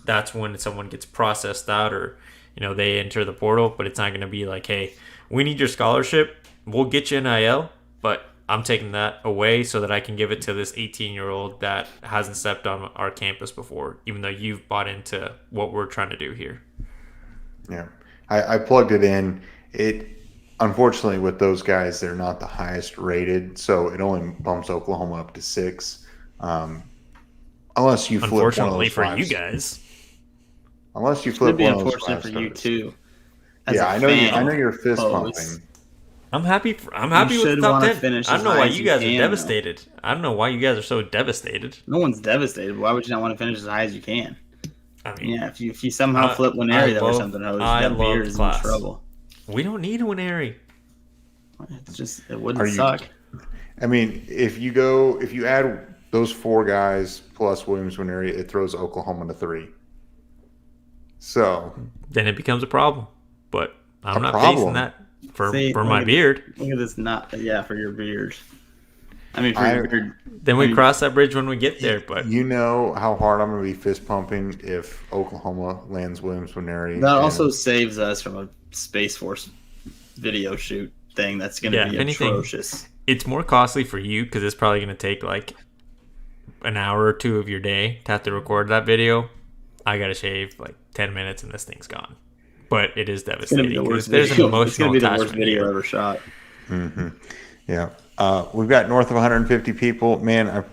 that's when someone gets processed out or they enter the portal, but it's not going to be like, hey, we need your scholarship, we'll get you NIL, but I'm taking that away so that I can give it to this 18-year-old that hasn't stepped on our campus before, even though you've bought into what we're trying to do here. Yeah, I plugged it in. Unfortunately, with those guys, they're not the highest rated, so it only bumps Oklahoma up to 6. Unless you flip unfortunately one of those for you guys. Unless you flip one of those 5 stars. Unfortunate for you too. Yeah, I know you're fist pumping. I'm happy with the top 10. I don't know why you guys are devastated. I don't know why you guys are so devastated. No one's devastated. Why would you not want to finish as high as you can? I mean, yeah, if you somehow flip Winery or something, Beers in trouble. We don't need a Winery. It wouldn't suck. I mean, if you add those 4 guys plus Williams Winery, it throws Oklahoma to 3. So then it becomes a problem. But I'm not facing that for my beard. Look at this, for your beard. I mean, for your beard. Then we cross that bridge when we get there. But you know how hard I'm going to be fist pumping if Oklahoma lands Williams Winery. That also saves us from a Space Force video shoot thing that's going to be atrocious. It's more costly for you because it's probably going to take like an hour or 2 of your day to have to record that video. I got to shave like 10 minutes and this thing's gone. But it is devastating. There's an emotional it's going to be the worst video here. ever shot. Mm-hmm. Yeah. We've got north of 150 people. Man, a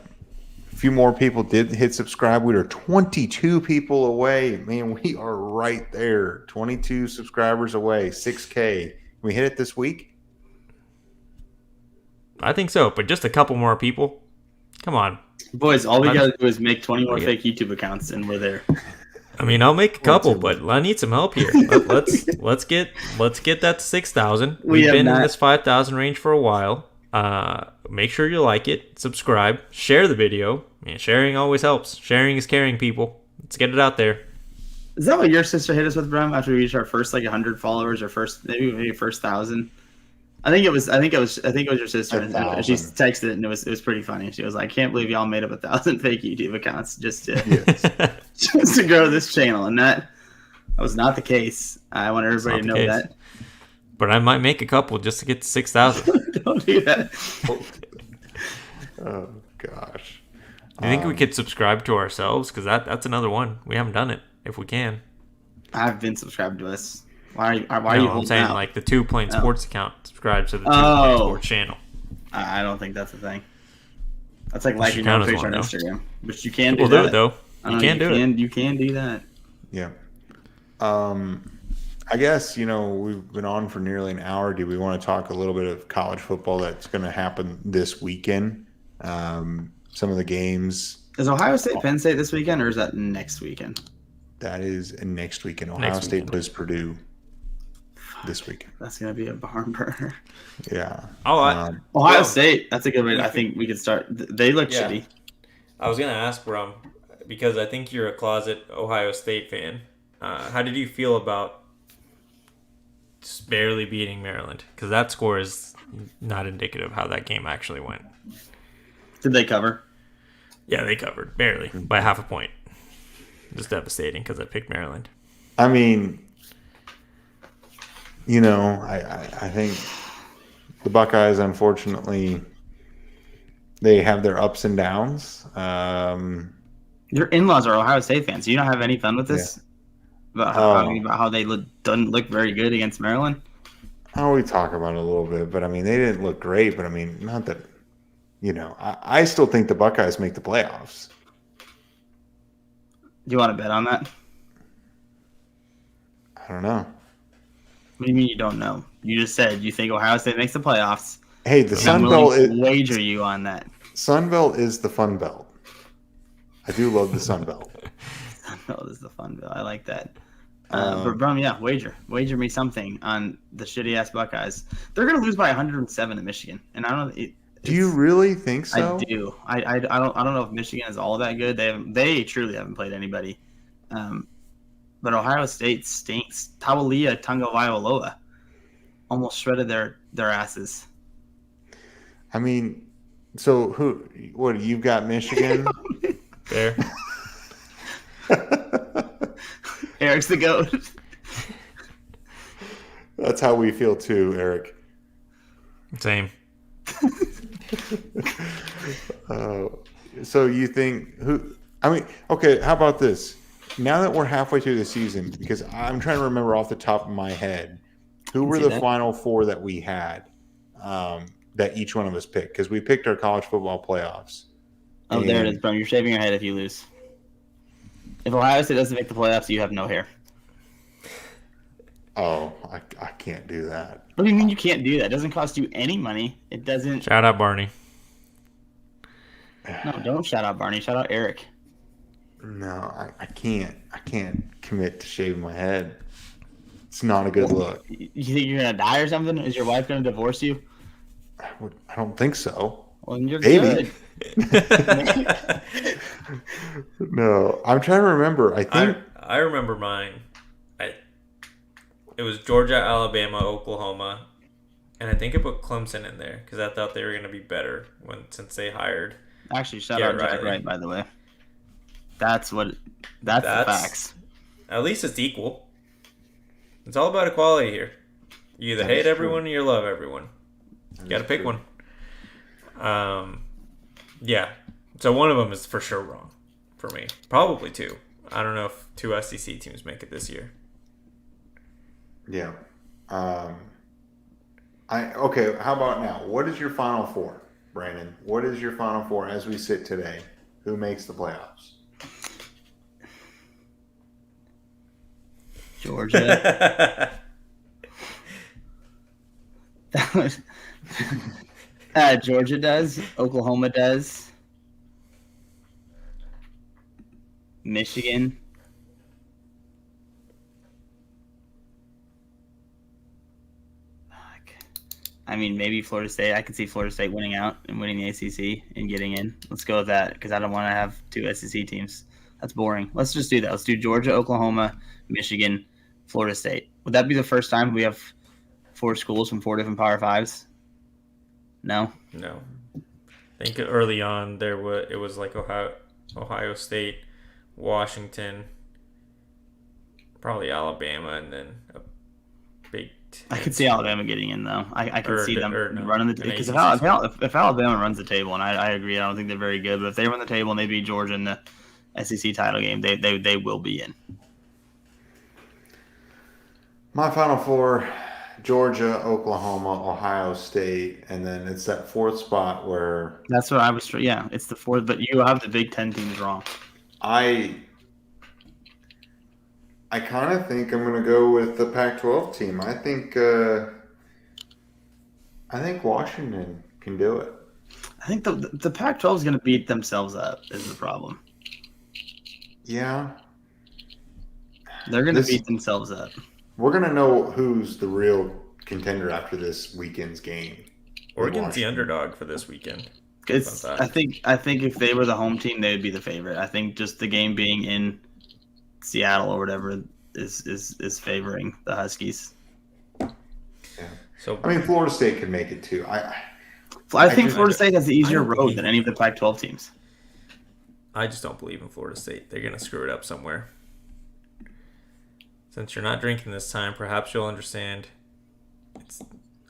few more people did hit subscribe. We are 22 people away. Man, we are right there. 22 subscribers away. 6K. Can we hit it this week? I think so, but just a couple more people. Come on. Boys, all we got to do is make 20 more fake YouTube accounts, and we're there. I mean, I'll make a couple, but I need some help here. Let's get that to 6,000. We've been in this 5,000 range for a while. Make sure you like it, subscribe, share the video. Man, sharing always helps. Sharing is caring, people. Let's get it out there. Is that what your sister hit us with, Bram? After we reached our first 100 followers, or maybe first 1,000? I think it was your sister. And she texted it, and it was pretty funny. She was like, "I can't believe y'all made up 1,000 fake YouTube accounts just to grow this channel," and that was not the case. I want everybody to know that. But I might make a couple just to get to 6,000. Don't do that. Oh gosh. Do you think we could subscribe to ourselves? Because that's another one. We haven't done it. If we can. I've been subscribed to us. Why are you I'm saying out? Like the Two Plane Sports account. Subscribe to the Two Plane Sports channel. I don't think that's a thing. That's like liking your page on Instagram. But you can do that. We'll do it, though. You can do it. You can do that. Yeah. I guess, we've been on for nearly an hour. Do we want to talk a little bit of college football that's going to happen this weekend? Some of the games. Is Ohio State Penn State this weekend, or is that next weekend? That is next weekend. Ohio State plays Purdue this weekend. That's going to be a barn burner. Yeah. Ohio State, that's a good way. I think we could start. They look shitty. I was going to ask, Brum, because I think you're a closet Ohio State fan. How did you feel about just barely beating Maryland? Because that score is not indicative of how that game actually went. Did they cover? Yeah, they covered. Barely. By half a point. Just devastating because I picked Maryland. I mean, I think the Buckeyes, unfortunately, they have their ups and downs. Your in-laws are Ohio State fans. You don't have any fun with this? Yeah. About how they doesn't look very good against Maryland? Oh, we talk about it a little bit, but I mean, they didn't look great. But I mean, not that, I still think the Buckeyes make the playoffs. Do you want to bet on that? I don't know. What do you mean you don't know? You just said you think Ohio State makes the playoffs. Hey, the Sun Belt is wager you on that. Sun Belt is the fun belt. I do love the Sun Belt. Sun Belt is the fun belt. I like that. But Brum, wager me something on the shitty ass Buckeyes. They're gonna lose by 107 to Michigan, and I don't. Do you really think so? I do. I don't know if Michigan is all that good. They truly haven't played anybody. But Ohio State stinks. Tawalia Tagovailoa almost shredded their asses. I mean, so what? You've got Michigan. There. Eric's the GOAT. That's how we feel too, Eric. Same. So you think okay, how about this? Now that we're halfway through the season, because I'm trying to remember off the top of my head, who were the final four that we had that each one of us picked? Because we picked our college football playoffs. Oh, there it is, bro. You're shaving your head if you lose. If Ohio State doesn't make the playoffs, you have no hair. Oh, I can't do that. What do you mean you can't do that? It doesn't cost you any money. It doesn't. Shout out Barney. No, don't shout out Barney. Shout out Eric. No, I can't. I can't commit to shaving my head. It's not a good look. You think you're gonna die or something? Is your wife gonna divorce you? I don't think so. Well, then you're good. No, I'm trying to remember. I remember mine. It was Georgia, Alabama, Oklahoma, and I think I put Clemson in there because I thought they were going to be better since they hired. Actually, shout out Jack Wright, by the way. That's the facts. At least it's equal. It's all about equality here. You either hate everyone or you love everyone. You got to pick one. Yeah. So one of them is for sure wrong for me. Probably two. I don't know if two SEC teams make it this year. Yeah. Okay, how about now? What is your Final Four, Brandon? What is your Final Four as we sit today? Who makes the playoffs? Georgia. Georgia does. Oklahoma does. Michigan. I mean, maybe Florida State. I could see Florida State winning out and winning the ACC and getting in. Let's go with that because I don't want to have two SEC teams. That's boring. Let's just do that. Let's do Georgia, Oklahoma, Michigan, Florida State. Would that be the first time we have 4 schools from 4 different Power Fives? No. I think early on it was like Ohio State, Washington, probably Alabama, and then a Big Ten. I could see Alabama getting in though. I can see them running the table because if Alabama runs the table, and I agree, I don't think they're very good, but if they run the table and they beat Georgia in the SEC title game, they will be in. My Final Four: Georgia, Oklahoma, Ohio State, and then it's that 4th spot where that's what I was. Yeah, it's the 4th, but you have the Big Ten teams wrong. I kind of think I'm going to go with the Pac-12 team. I think Washington can do it. I think the Pac-12 is going to beat themselves up is the problem. Yeah. They're going to beat themselves up. We're going to know who's the real contender after this weekend's game. Oregon's the underdog for this weekend. I think if they were the home team, they would be the favorite. I think just the game being in Seattle or whatever is favoring the Huskies. Yeah. So I mean, Florida State could make it too. I think Florida State has the easier road than any of the Pac-12 teams. I just don't believe in Florida State. They're going to screw it up somewhere. Since you're not drinking this time, perhaps you'll understand.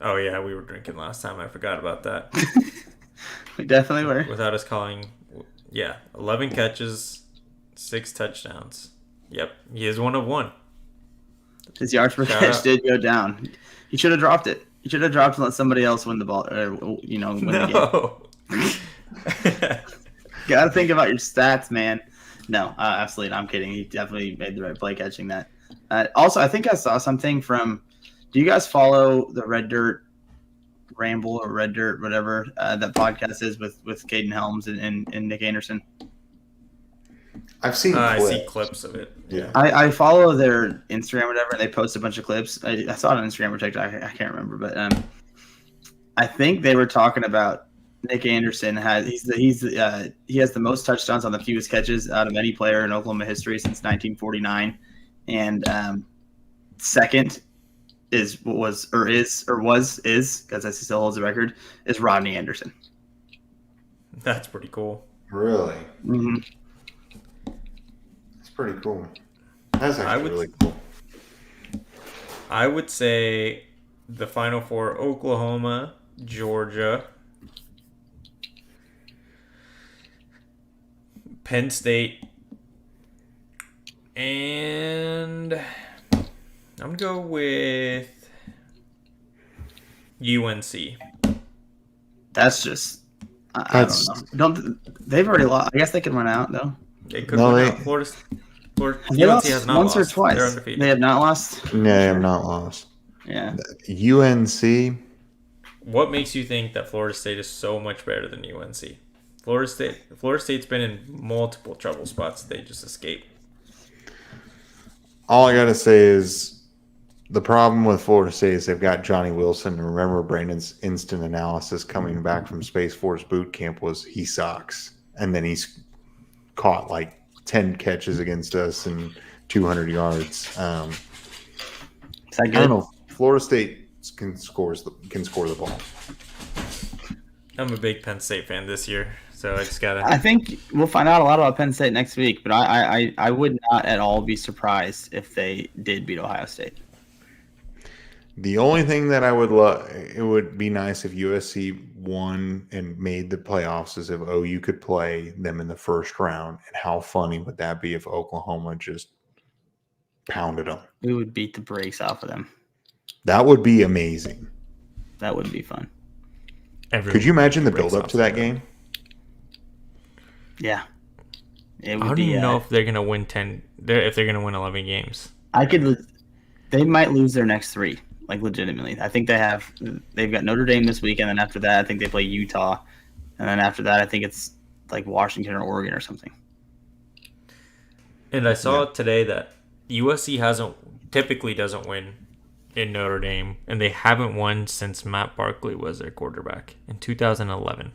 Oh yeah, we were drinking last time. I forgot about that. We definitely were. Without us calling, 11 catches, 6 touchdowns. Yep, he is 1 of 1. His yards per catch did go down. He should have dropped it. He should have dropped and let somebody else win the ball, or win the game. Gotta think about your stats, man. No, absolutely. I'm kidding. He definitely made the right play catching that. Also, I think I saw something from. Do you guys follow the Red Dirt Ramble or Red Dirt, whatever that podcast is with Caden Helms and Nick Anderson? I've seen clips. I see clips of it. Yeah. I follow their Instagram or whatever, and they post a bunch of clips. I saw it on Instagram or TikTok. I can't remember, but I think they were talking about Nick Anderson. He has the most touchdowns on the fewest catches out of any player in Oklahoma history since 1949, and second was because I still holds the record is Rodney Anderson. That's pretty cool. Really? Mm-hmm. That's pretty cool. That's actually really cool. I would say the Final Four: Oklahoma, Georgia, Penn State, and I'm going to go with UNC. That's just... I don't know. They've already lost. I guess they can run out, though. They could win out. Florida they UNC lost has not once lost. Or twice. They're undefeated. They have not lost? No, they have not lost. Yeah. UNC... What makes you think that Florida State is so much better than UNC? Florida State's been in multiple trouble spots. They just escaped. All I got to say is the problem with Florida State is they've got Johnny Wilson. And remember, Brandon's instant analysis coming back from Space Force boot camp was he sucks. And then he's caught like 10 catches against us and 200 yards. Is that good? I don't know. Florida State can score the ball. I'm a big Penn State fan this year, so I just gotta. I think we'll find out a lot about Penn State next week, but I would not at all be surprised if they did beat Ohio State. The only thing that I would love, it would be nice if USC won and made the playoffs, is if OU could play them in the first round. And how funny would that be if Oklahoma just pounded them? We would beat the brakes off of them. That would be amazing. That would be fun. Could you imagine the build-up to that game? Yeah. I don't even know if they're going to win 10, if they're going to win 11 games. They might lose their next 3, like legitimately. I think they've got Notre Dame this week, and then after that, I think they play Utah. And then after that, I think it's like Washington or Oregon or something. And I saw today that USC typically doesn't win in Notre Dame, and they haven't won since Matt Barkley was their quarterback in 2011.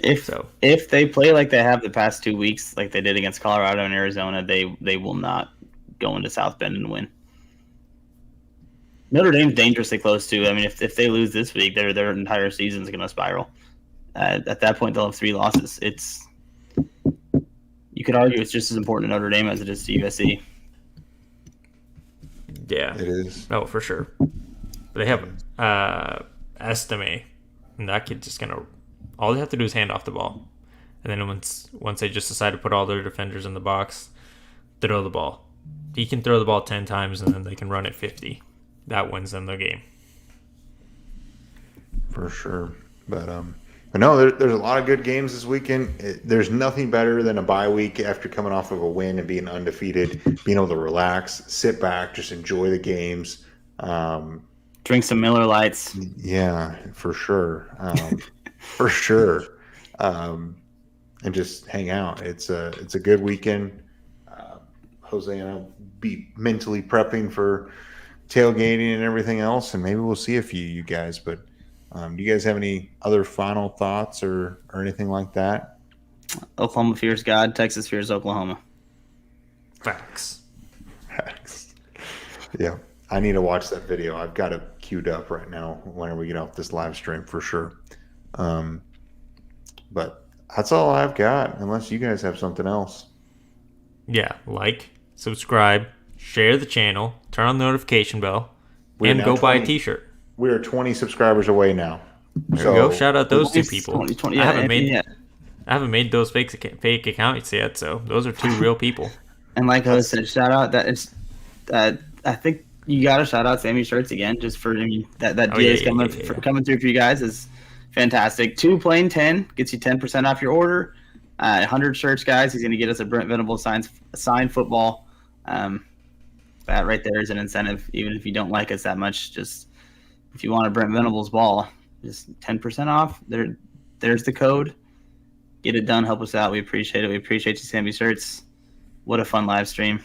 If they play like they have the past 2 weeks, like they did against Colorado and Arizona, they will not go into South Bend and win. Notre Dame's dangerously close too. I mean, if they lose this week, their entire season's going to spiral. At that point, they'll have 3 losses. You could argue it's just as important to Notre Dame as it is to USC. Yeah, it is. Oh, for sure. They have Estime, and that kid just gonna. All they have to do is hand off the ball, and then once they just decide to put all their defenders in the box, throw the ball. He can throw the ball 10 times, and then they can run it 50. That wins them the game. For sure, but no, there's a lot of good games this weekend. There's nothing better than a bye week after coming off of a win and being undefeated, being able to relax, sit back, just enjoy the games. Drink some Miller Lights. Yeah, for sure. For sure. And just hang out. It's a good weekend. Jose and I'll be mentally prepping for tailgating and everything else, and maybe we'll see a few of you guys. But do you guys have any other final thoughts or anything like that? Oklahoma fears God. Texas fears Oklahoma. Facts. Yeah. I need to watch that video. I've got it queued up right now whenever we get off this live stream for sure. But that's all I've got, unless you guys have something else. Yeah, like, subscribe, share the channel, turn on the notification bell, and go buy a t-shirt. We are 20 subscribers away now. There we go. Shout out those 2 people. 20, I haven't made those fake accounts yet, so those are 2 real people. And like I said, shout out I think you got to shout out Sammy Shirts again, just for that deal is coming through for you guys is fantastic. 2 plain 10 gets you 10% off your order. 100 shirts, guys. He's going to get us a Brent Venables signed football. That right there is an incentive, even if you don't like us that much. Just if you want a Brent Venables ball, just 10% off. There's the code. Get it done. Help us out. We appreciate it. We appreciate you, Sammy Shirts. What a fun live stream.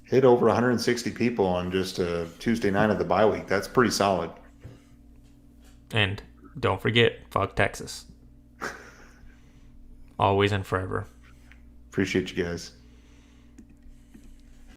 Hit over 160 people on just a Tuesday night of the bye week. That's pretty solid. And don't forget, fuck Texas. Always and forever. Appreciate you guys.